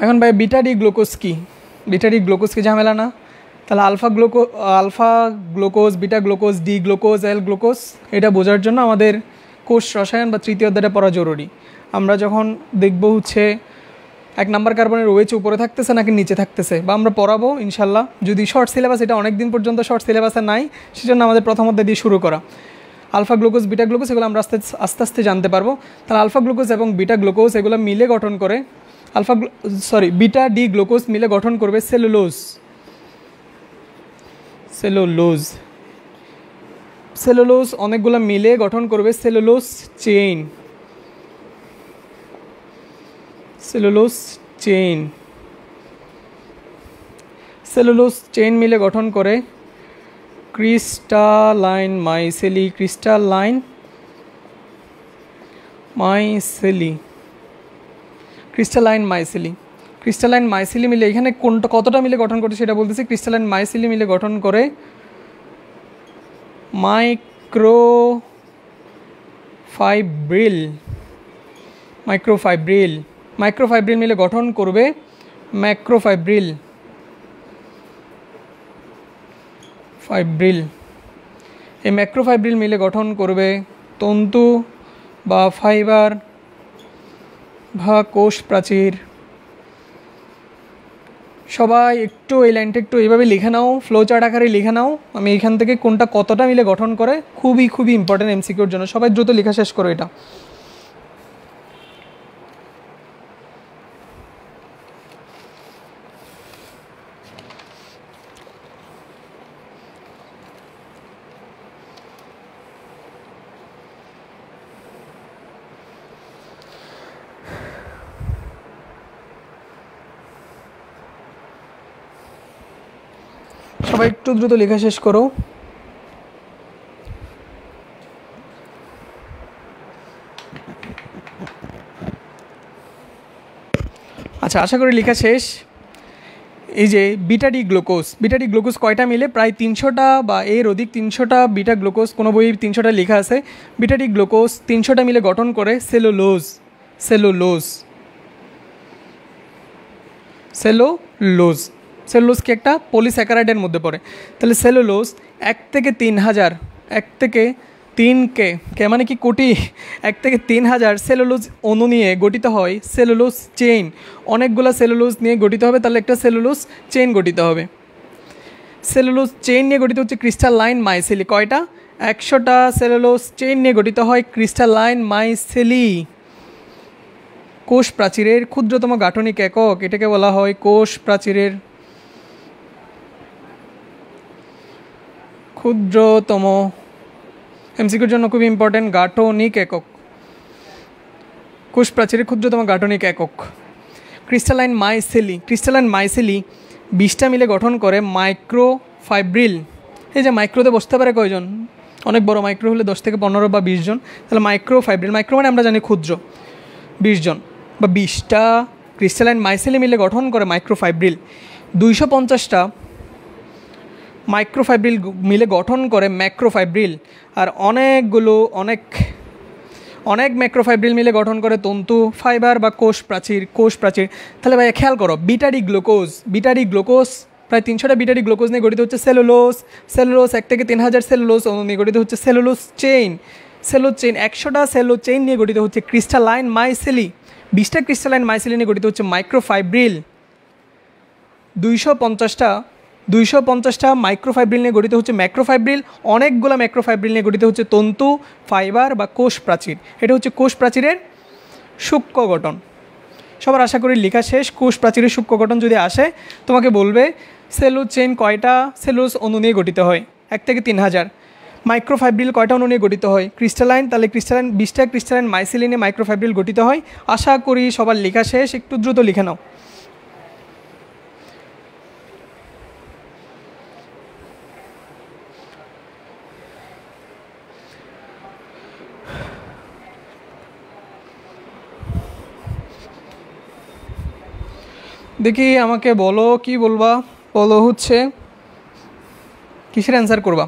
A: এখন ভাই বিটা ডি গ্লুকোজ কি? ঝামেলা না? তাহলে alpha glucose, beta glucose, D glucose, L glucose, এটা বোঝার জন্য আমাদের কোষ রসায়ন বা তৃতীয় অধ্যায়টা পড়া জরুরি। আমরা যখন দেখব হচ্ছে 1 নাম্বার কার্বনের ওয়েচ উপরে থাকতেছে নাকি নিচে থাকতেছে, বা আমরা পড়াবো ইনশাল্লাহ, যদি শর্ট সিলেবাস, এটা অনেক দিন পর্যন্ত শর্ট সিলেবাসে নাই, সেজন্য আমাদের প্রথম অধ্যায় দিয়ে শুরু করা। আলফা গ্লুকোজ, বিটা গ্লুকোজ, এগুলো আমরা আস্তে আস্তে জানতে পারবো। তাহলে আলফা গ্লুকোজ এবং বিটা গ্লুকোজ এগুলো মিলে গঠন করে বিটা ডি গ্লুকোজ মিলে গঠন করবে সেলুলোজ। অনেকগুলো মিলে গঠন করবে সেলুলোজ চেইন। সেলুলোজ মিলে গঠন করে ক্রিস্টালাইন মাইসেলি। ক্রিস্টালাইন মাইসেলি মিলে, এখানে কতটা মিলে গঠন করছে সেটা বলতেছি। ক্রিস্টালাইন মাইসেলি মিলে গঠন করে মাইক্রোফাইব্রিল মিলে গঠন করবে ম্যাক্রোফাইব্রিল। এই ম্যাক্রোফাইব্রিল মিলে গঠন করবে তন্তু বা ফাইবার বা কোষ প্রাচীর। সবাই একটু এই লাইনটা একটু এইভাবে লিখে নাও, ফ্লো চার্ট আকারে লিখে নাও। আমি এখান থেকে কোনটা কতটা মিলে গঠন করে, খুবই খুবই ইম্পর্টেন্ট এমসিকিউর জন্য। সবাই দ্রুত লেখা শেষ করো এটা। সবাই একটু দ্রুত লেখা শেষ করো। আচ্ছা, আশা করি লেখা শেষ। এই যে বিটা ডি গ্লুকোজ কয়টা মিলে? প্রায় 300টা বা এর অধিক 300টা বিটা গ্লুকোজ, কোনো বই 300টা লেখা আছে। বিটা ডি গ্লুকোজ 300টা মিলে গঠন করে সেলুলোজ। সেলুলোজ কি একটা পলিস্যাকারাইডের মধ্যে পড়ে। তাহলে সেলুলোজ 1 থেকে 3000, 1 থেকে 3 কে মানে কি কোটি, 1 থেকে 3000 সেলুলোজ অণু নিয়ে গঠিত হয় সেলুলোজ চেইন। অনেকগুলো সেলুলোজ নিয়ে গঠিত হবে, তাহলে একটা সেলুলোজ চেইন গঠিত হবে। সেলুলোজ চেইন নিয়ে গঠিত হচ্ছে ক্রিস্টালাইন মাইসেলি। কয়টা? 100টা সেলুলোজ চেইন নিয়ে গঠিত হয় ক্রিস্টালাইন মাইসেলি। কোষ প্রাচীরের ক্ষুদ্রতম গাঠনিক একক, এটাকে বলা হয় কোষ প্রাচীরের ক্ষুদ্রতম, এমসিকিউর জন্য খুব ইম্পর্টেন্ট, গাঠনিক একক। কোষ প্রাচীরের ক্ষুদ্রতম গাঠনিক একক ক্রিস্টালাইন মাইসেলি 20টা মিলে গঠন করে মাইক্রোফাইব্রিল। এই যে মাইক্রোতে বসতে পারে কয়জন? অনেক বড় মাইক্রো হলে 10 থেকে 15 বা 20 জন। তাহলে মাইক্রোফাইব্রিল, মাইক্রো মানে আমরা জানি ক্ষুদ্র, 20 জন বা 20টা ক্রিস্টালাইন মাইসেলি মিলে গঠন করে মাইক্রোফাইব্রিল। 250টা মাইক্রোফাইব্রিল মিলে গঠন করে ম্যাক্রোফাইব্রিল। আর অনেক ম্যাক্রোফাইব্রিল মিলে গঠন করে তন্তু, ফাইবার বা কোষ প্রাচীর। তাহলে ভাই খেয়াল করো, বিটা ডি গ্লুকোজ প্রায় 300টা বিটা ডি গ্লুকোজ নিয়ে গঠিত হচ্ছে সেলুলোজ 1 থেকে 3000 সেলুলোজ অণু নিয়ে গঠিত হচ্ছে সেলুলোজ চেইন। 100টা সেলুলোজ চেইন নিয়ে গঠিত হচ্ছে ক্রিস্টালাইন মাইসেলি। 20টা ক্রিস্টালাইন মাইসেলি নিয়ে গঠিত হচ্ছে মাইক্রোফাইব্রিল। 250টা মাইক্রোফাইব্রিল নিয়ে গঠিত হচ্ছে ম্যাক্রোফাইব্রিল। অনেকগুলো ম্যাক্রোফাইব্রিল নিয়ে গঠিত হচ্ছে তন্তু, ফাইবার বা কোষ প্রাচীর। এটা হচ্ছে কোষ প্রাচীরের সূক্ষ্ম গঠন। সবার আশা করি লেখা শেষ। কোষ প্রাচীরের সূক্ষ্ম গঠন যদি আসে, তোমাকে বলবে সেলুলোজ চেইন কয়টা সেলুলোজ অণু নিয়ে গঠিত হয়? 1 থেকে 3000। মাইক্রোফাইব্রিল কয়টা অণু নিয়ে গঠিত হয়? ক্রিস্টালাইন, তাহলে 20টা ক্রিস্টালাইন মাইসেলি নিয়ে মাইক্রোফাইব্রিল গঠিত হয়। আশা করি সবার লেখা শেষ। একটু দ্রুত লিখে নাও। দেখি আমাকে বলো, কি বলবা? বলো হচ্ছে কিসের অ্যান্সার করবা?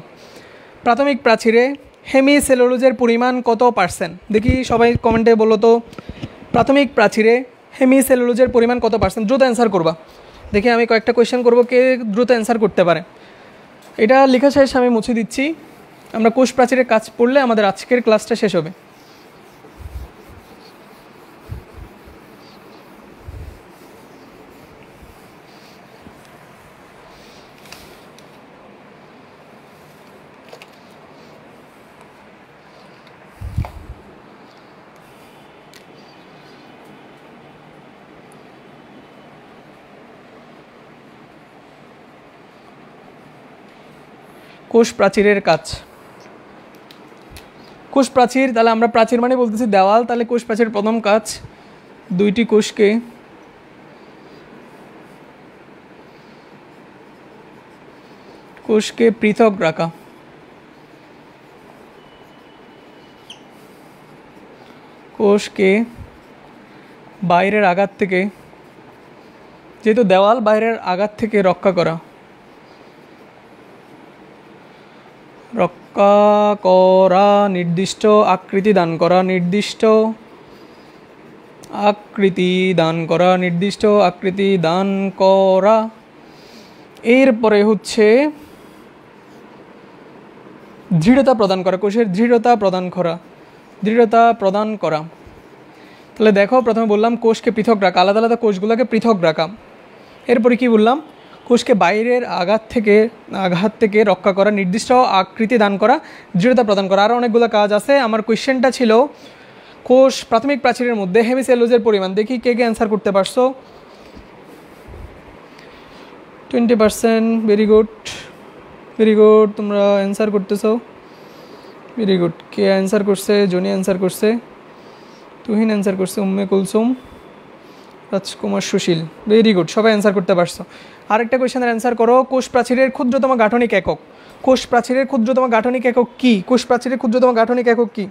A: প্রাথমিক প্রাচীরে হেমিসেলুলোজের পরিমাণ কত %? দেখি সবাই কমেন্টে বলো তো, প্রাথমিক প্রাচীরে হেমিসেলুলোজের পরিমাণ কত %? দ্রুত অ্যান্সার করবা। দেখি আমি কয়েকটা কোয়েশ্চেন করবো, কে দ্রুত অ্যান্সার করতে পারে। এটা লেখা শেষ, আমি মুছে দিচ্ছি। আমরা কোষ প্রাচীরের কাজ পড়লে আমাদের আজকের ক্লাসটা শেষ হবে। কোষ প্রাচীরের কাজ। কোষ প্রাচীর, তাহলে আমরা প্রাচীর মানে বলতেছি দেওয়াল। তাহলে কোষ প্রাচীরের প্রথম কাজ, দুইটি কোষকে পৃথক রাখা। কোষকে বাইরের আঘাত থেকে, যেহেতু দেওয়াল, বাইরের আঘাত থেকে রক্ষা করা। নির্দিষ্ট আকৃতি দান করা। এরপরে হচ্ছে দৃঢ়তা প্রদান করা, কোষের দৃঢ়তা প্রদান করা। দৃঢ়তা প্রদান করা। তাহলে দেখো প্রথমে বললাম কোষকে পৃথক রাখা, আলাদা আলাদা কোষগুলোকে পৃথক রাখা। এরপরে কি বললাম, কোষকে বাইরের আঘাত থেকে রক্ষা করা, নির্দিষ্ট আকৃতি দান করা, দৃঢ়তা প্রদান করা। আরও অনেকগুলো কাজ আছে। আমার কোয়েশ্চেনটা ছিল কোষ প্রাথমিক প্রাচীরের মধ্যে হেমিসেলুলোজের পরিমাণ। দেখি কে কে অ্যান্সার করতে পারছো। 20%, ভেরি গুড ভেরি গুড, তোমরা অ্যান্সার করতেছো, ভেরি গুড। কে অ্যান্সার করছে? জনি অ্যান্সার করছে, তুহিন অ্যান্সার করছে, উম্মে কুলসুম, রাজকুমার, সুশীল, ভেরি গুড, সবাই অ্যান্সার করতে পারছো। আরেকটা কোয়েশ্চেনের অ্যান্সার করো, কোষ প্রাচীরের ক্ষুদ্রতম গাঠনিক একক। কোষ প্রাচীরের ক্ষুদ্রতম গাঠনিক একক কি? কোষ প্রাচীরের ক্ষুদ্রতম গাঠনিক একক কি?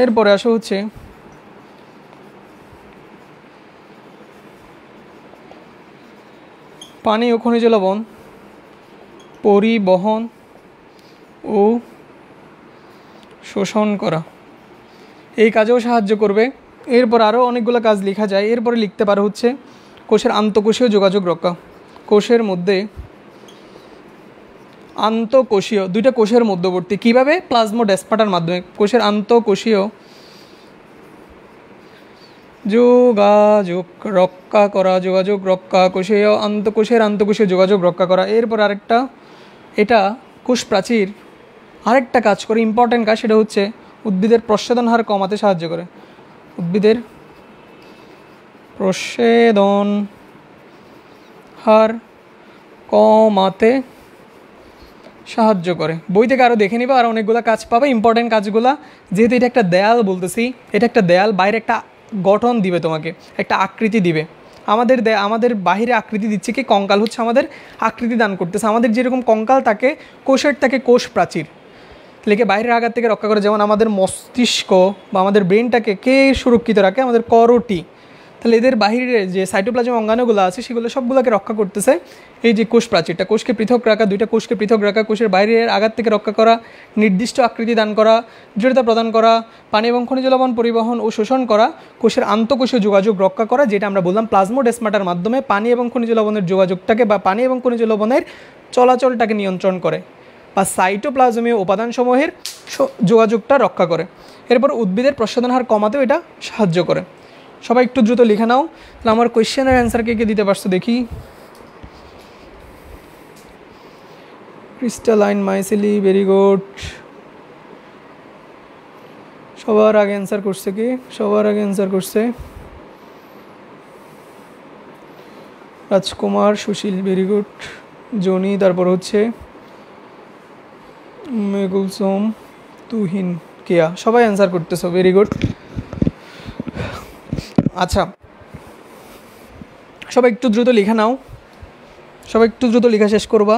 A: এরপরে আসো হচ্ছে পানি ও খনিজ লবণ পরিবহন ও শোষণ করা, এই কাজেও সাহায্য করবে। এরপর আরও অনেকগুলো কাজ লেখা যায়। এরপরে লিখতে পারো হচ্ছে কোষের আন্তঃকোষীয় যোগাযোগ রক্ষা। কোষের মধ্যে আন্তঃকোষীয় দুইটা কোষের মধ্যবর্তী কীভাবে? প্লাজমোডেসমাটার মাধ্যমে কোষের আন্তঃকোষীয় যোগাযোগ রক্ষা করা, যোগাযোগ রক্ষা, কোষের আন্তঃকোষীয় যোগাযোগ রক্ষা করা। এরপর আরেকটা, এটা কোষ প্রাচীর আরেকটা কাজ করে, ইম্পর্ট্যান্ট কাজ, সেটা হচ্ছে উদ্ভিদের প্রচ্ছেদন হার কমাতে সাহায্য করে। উদ্ভিদের প্রচ্ছেদন হার কমাতে সাহায্য করে। বই থেকে আরও দেখে নিবা, আর অনেকগুলো কাজ পাবে, ইম্পর্টেন্ট কাজগুলো। যেহেতু এটা একটা দেয়াল বলতেছি, এটা একটা দেয়াল, বাইরে একটা গঠন দিবে, তোমাকে একটা আকৃতি দিবে। আমাদের বাহিরে আকৃতি দিচ্ছে কি? কঙ্কাল হচ্ছে আমাদের আকৃতি দান করতেছে। আমাদের যেরকম কঙ্কাল থাকে, কোষের থাকে কোষ প্রাচীর, লেগে বাইরের আঘাত থেকে রক্ষা করে। যেমন আমাদের মস্তিষ্ক বা আমাদের ব্রেনটাকে কে সুরক্ষিত রাখে? আমাদের করোটি। তাহলে এদের বাহিরে যে সাইটোপ্লাজম অঙ্গাণুগুলো আছে, সেগুলো সবগুলোকে রক্ষা করতেছে এই যে কোষ প্রাচীরটা। কোষকে পৃথক রাখা, দুইটা কোষকে পৃথক রাখা, কোষের বাইরের আঘাত থেকে রক্ষা করা, নির্দিষ্ট আকৃতি দান করা, দৃঢ়তা প্রদান করা, পানি এবং খনিজ লবণ পরিবহন ও শোষণ করা, কোষের আন্তঃকোষীয় যোগাযোগ রক্ষা করা, যেটা আমরা বললাম প্লাজমোডেসমাটার মাধ্যমে পানি এবং খনিজ লবণের যোগাযোগটাকে বা পানি এবং খনিজ লবণের চলাচলটাকে নিয়ন্ত্রণ করে, বা সাইটোপ্লাজমীয় উপাদানসমূহের যোগাযোগটা রক্ষা করে। এরপর উদ্ভিদের প্রচ্ছেদন হার কমাতেও এটা সাহায্য করে। সবাই একটু দ্রুত লিখে নাও। তাহলে আমার কোয়েশ্চেনের অ্যান্সার কে কে দিতে পারছো দেখি। ক্রিস্টালাইন মাইসিলি, ভেরি গুড। সবার আগে অ্যান্সার করছে কি? সবার আগে অ্যান্সার করছে Rajkumar, Sushil, very good. Johnny, তারপর হচ্ছে মেগুলসোম, তুহিন, কেয়া, সবাই অ্যান্সার করতেছো, ভেরি গুড। আচ্ছা, সবাই একটু দ্রুত লিখে নাও, সবাই একটু দ্রুত লেখা শেষ করবা।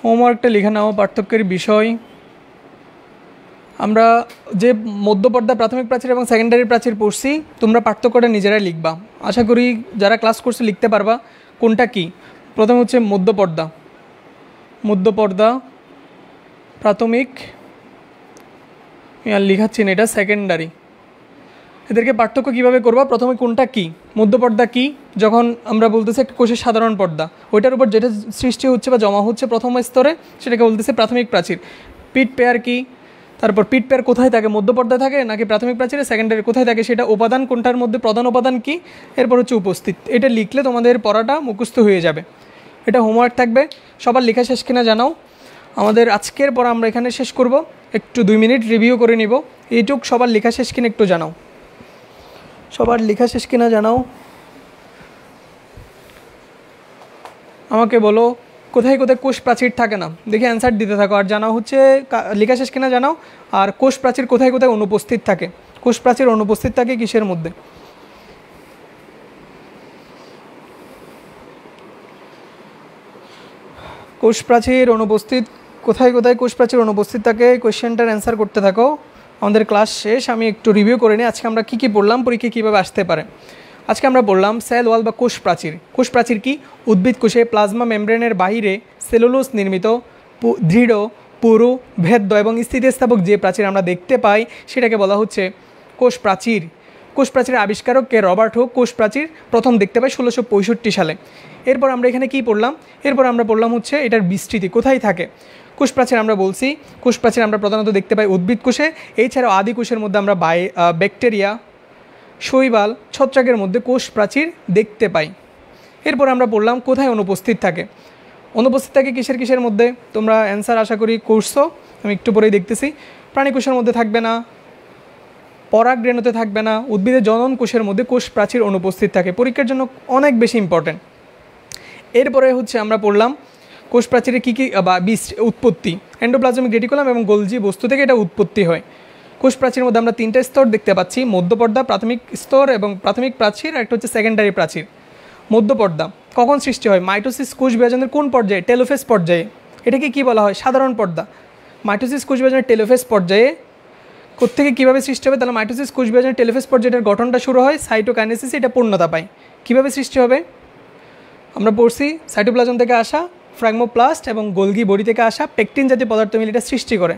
A: হোমওয়ার্কটা লিখে নাও। পার্থক্যের বিষয়, আমরা যে মধ্যপর্দা প্রাথমিক প্রাচীর এবং সেকেন্ডারি প্রাচীর পড়ছি, তোমরা পার্থক্যটা নিজেরাই লিখবা। আশা করি যারা ক্লাস করছে লিখতে পারবা কোনটা কি। প্রথম হচ্ছে মধ্যপর্দা প্রাথমিক, আর লিখাচ্ছি না, এটা সেকেন্ডারি। এদেরকে পার্থক্য কীভাবে করবা? প্রথমে কোনটা কি, মধ্যপর্দা কি? যখন আমরা বলতেছি একটা কোষের সাধারণ পর্দা, ওইটার উপর যেটা সৃষ্টি হচ্ছে বা জমা হচ্ছে প্রথম স্তরে, সেটাকে বলতেছে প্রাথমিক প্রাচীর। পিট পেয়ার কি? তারপর পিট পেয়ার কোথায় থাকে? মধ্যপর্দা থাকে নাকি প্রাথমিক প্রাচীরে? সেকেন্ডারি কোথায় থাকে সেটা? উপাদান কোনটার মধ্যে? প্রধান উপাদান কি? এরপর হচ্ছে উপস্থিত। এটা লিখলে তোমাদের পড়াটা মুখস্থ হয়ে যাবে। এটা হোমওয়ার্ক থাকবে। সবার লেখা শেষ কিনা জানাও। আমাদের আজকের পড়া আমরা এখানে শেষ করব। একটু 2 মিনিট রিভিউ করে নিব। এইটুক সবার লেখা শেষ কিনা একটু জানাও। সবার লেখা শেষ কিনা জানাও। আমাকে বলো কোথায় কোথায় কোষ প্রাচীর থাকে না, দেখি অ্যান্সার দিতে থাকো। আর জানাও হচ্ছে লেখা শেষ কিনা জানাও। আর কোষ প্রাচীর কোথায় কোথায় অনুপস্থিত থাকে, কোষ প্রাচীর অনুপস্থিত থাকে কিসের মধ্যে? কোষ প্রাচীর অনুপস্থিত কোথায় কোথায় কোষ প্রাচীর অনুপস্থিত থাকে, কোয়েশ্চেনটার অ্যান্সার করতে থাকো। আমাদের ক্লাস শেষ, আমি একটু রিভিউ করে নিই আজকে আমরা কী কী পড়লাম, পরীক্ষা কীভাবে আসতে পারে। আজকে আমরা বললাম সেল ওয়াল বা কোষ প্রাচীর। কোষ প্রাচীর কি? উদ্ভিদ কোষে প্লাজমা মেমব্রেনের বাইরে সেলুলোজ নির্মিত দৃঢ়, পুরু, ভেদ্য এবং স্থিতিস্থাপক যে প্রাচীর আমরা দেখতে পাই সেটাকে বলা হচ্ছে কোষ প্রাচীর। কোষ প্রাচীরের আবিষ্কারক কে? Robert Hooke. কোষ প্রাচীর প্রথম দেখতে পাই 1665 সালে। এরপর আমরা এখানে কি পড়লাম? এরপর আমরা পড়লাম হচ্ছে এটার বিস্তৃতি কোথায় থাকে। কোষ প্রাচীর আমরা বলছি, কোষ প্রাচীর আমরা প্রধানত দেখতে পাই উদ্ভিদ কোষে, এছাড়াও আদি কোষের মধ্যে আমরা ব্যাকটেরিয়া, শৈবাল, ছত্রাকের মধ্যে কোষ প্রাচীর দেখতে পাই। এরপর আমরা পড়লাম কোথায় অনুপস্থিত থাকে। অনুপস্থিত থাকে কিসের কিসের মধ্যে? তোমরা অ্যান্সার আশা করি করছো, আমি একটু পরেই দেখতেছি। প্রাণী কোষের মধ্যে থাকবে না, পরাগরেণুতে থাকবে না, উদ্ভিদের জনন কোষের মধ্যে কোষ প্রাচীর অনুপস্থিত থাকে। পরীক্ষার জন্য অনেক বেশি ইম্পর্টেন্ট। এরপরে হচ্ছে আমরা পড়লাম কোষ প্রাচীরের কী কী বা উৎপত্তি। এন্ডোপ্লাজমিক রেটিকুলাম এবং গোলজি বস্তু থেকে এটা উৎপত্তি হয়। কোষ প্রাচীরের মধ্যে আমরা তিনটা স্তর দেখতে পাচ্ছি, মধ্যপর্দা, প্রাথমিক স্তর এবং প্রাথমিক প্রাচীর, আর একটা হচ্ছে সেকেন্ডারি প্রাচীর। মধ্যপর্দা কখন সৃষ্টি হয়? মাইটোসিস কোষ বিভাজনের কোন পর্যায়ে? টেলোফেজ পর্যায়ে। এটাকে কি বলা হয়? সাধারণ পর্দা। মাইটোসিস কোষ বিভাজনের টেলোফেজ পর্যায়ে কোত্থেকে কীভাবে সৃষ্টি হবে? তাহলে মাইটোসিস কোষ বিভাজনের টেলোফেজ পর্যায়ের গঠনটা শুরু হয়, সাইটোকাইনেসিস এটা পূর্ণতা পায়। কীভাবে সৃষ্টি হবে? আমরা পড়ছি সাইটোপ্লাজম থেকে আসা ফ্র্যাগমোপ্লাস্ট এবং গোলগি বডি থেকে আসা পেকটিন জাতীয় পদার্থ মিলে এটা সৃষ্টি করে।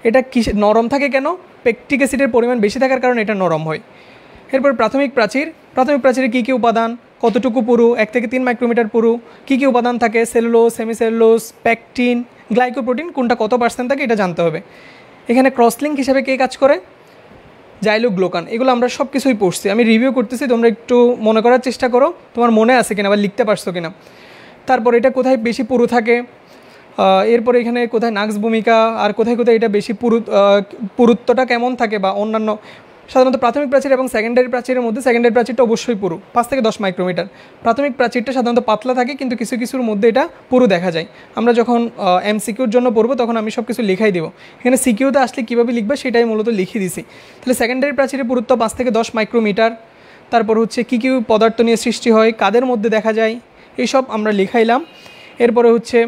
A: এটা কি নরম থাকে কেন? পেকটিক অ্যাসিডের পরিমাণ বেশি থাকার কারণে এটা নরম হয়। এরপর প্রাথমিক প্রাচীর। প্রাথমিক প্রাচীরে কী কী উপাদান, কতটুকু পুরু? 1 থেকে 3 মাইক্রোমিটার পুরু। কী কী উপাদান থাকে? সেলুলোজ, সেমিসেলুলোজ, প্যাকটিন, গ্লাইকোপ্রোটিন, কোনটা কত পার্সেন্ট থাকে এটা জানতে হবে। এখানে ক্রসলিঙ্ক হিসেবে কে কাজ করে? জাইলোগ্লোকান। এগুলো আমরা সব কিছুই পড়ছি, আমি রিভিউ করতেছি, তোমরা একটু মনে করার চেষ্টা করো তোমার মনে আছে কিনা বা লিখতে পারছো কিনা। তারপর এটা কোথায় বেশি পুরু থাকে, এরপরে এখানে কোথায় নাক্স ভূমিকা, আর কোথায় কোথায় এটা বেশি পুরুত্বটা কেমন থাকে বা অন্যান্য। সাধারণত প্রাথমিক প্রাচীর এবং সেকেন্ডারি প্রাচীরের মধ্যে সেকেন্ডারি প্রাচীরটা অবশ্যই পুরু, 5 থেকে 10 মাইক্রোমিটার। প্রাথমিক প্রাচীরটা সাধারণত পাতলা থাকে, কিন্তু কিছু কিছুর মধ্যে এটা পুরু দেখা যায়। আমরা যখন এমসিকিউর জন্য পড়বো তখন আমি সব কিছু লিখাই দেবো। এখানে সিকিউতে আসলে কীভাবে লিখবে সেটাই মূলত লিখিয়ে দিছি। তাহলে সেকেন্ডারি প্রাচীরের পুরুত্ব 5 থেকে 10 মাইক্রোমিটার। তারপর হচ্ছে কী কী পদার্থ নিয়ে সৃষ্টি হয়, কাদের মধ্যে দেখা যায়, এইসব আমরা লিখাইলাম। এরপরে হচ্ছে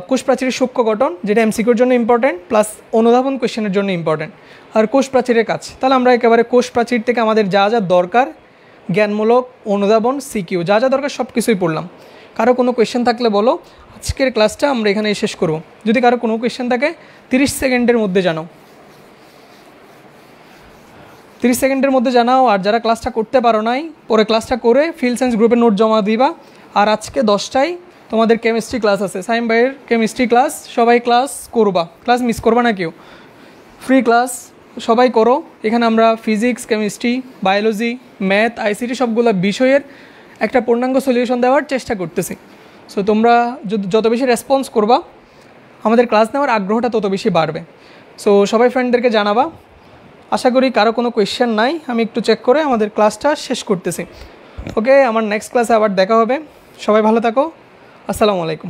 A: কোষ প্রাচীরের সূক্ষ্ম গঠন, যেটা এমসিকিউর জন্য ইম্পর্টেন্ট, প্লাস অনুধাবন কোয়েশ্চেনের জন্য ইম্পর্টেন্ট। আর কোষ প্রাচীরের কাজ, তাহলে আমরা একেবারে কোষ প্রাচীর থেকে আমাদের যা যা দরকার, জ্ঞানমূলক, অনুধাবন, সিকিউ যা যা দরকার সব কিছুই পড়লাম। কারো কোনো কোয়েশ্চেন থাকলে বলো, আজকের ক্লাসটা আমরা এখানে শেষ করব। যদি কারো কোনো কোয়েশ্চেন থাকে 30 সেকেন্ডের মধ্যে জানাও, 30 সেকেন্ডের মধ্যে জানাও। আর যারা ক্লাসটা করতে পারো নাই, পরে ক্লাসটা করে ফিল্ড সায়েন্স গ্রুপে নোট জমা দিবা। আর আজকে 10টায় তোমাদের কেমিস্ট্রি ক্লাস আছে, সাইম ভাইয়ের কেমিস্ট্রি ক্লাস, সবাই ক্লাস করবা, ক্লাস মিস করবা না কেউ, ফ্রি ক্লাস সবাই করো। এখানে আমরা physics, chemistry, biology, math, ICT সবগুলো বিষয়ের একটা পূর্ণাঙ্গ সলিউশন দেওয়ার চেষ্টা করতেছি। সো তোমরা যত বেশি রেসপন্স করবা, আমাদের ক্লাস নেওয়ার আগ্রহটা তত বেশি বাড়বে। সো সবাই ফ্রেন্ডদেরকে জানাবা। আশা করি কারো কোনো কোয়েশ্চেন নাই, আমি একটু চেক করে আমাদের ক্লাসটা শেষ করতেছি। ওকে, আমার নেক্সট ক্লাসে আবার দেখা হবে। সবাই ভালো থাকো, আসসালামু আলাইকুম।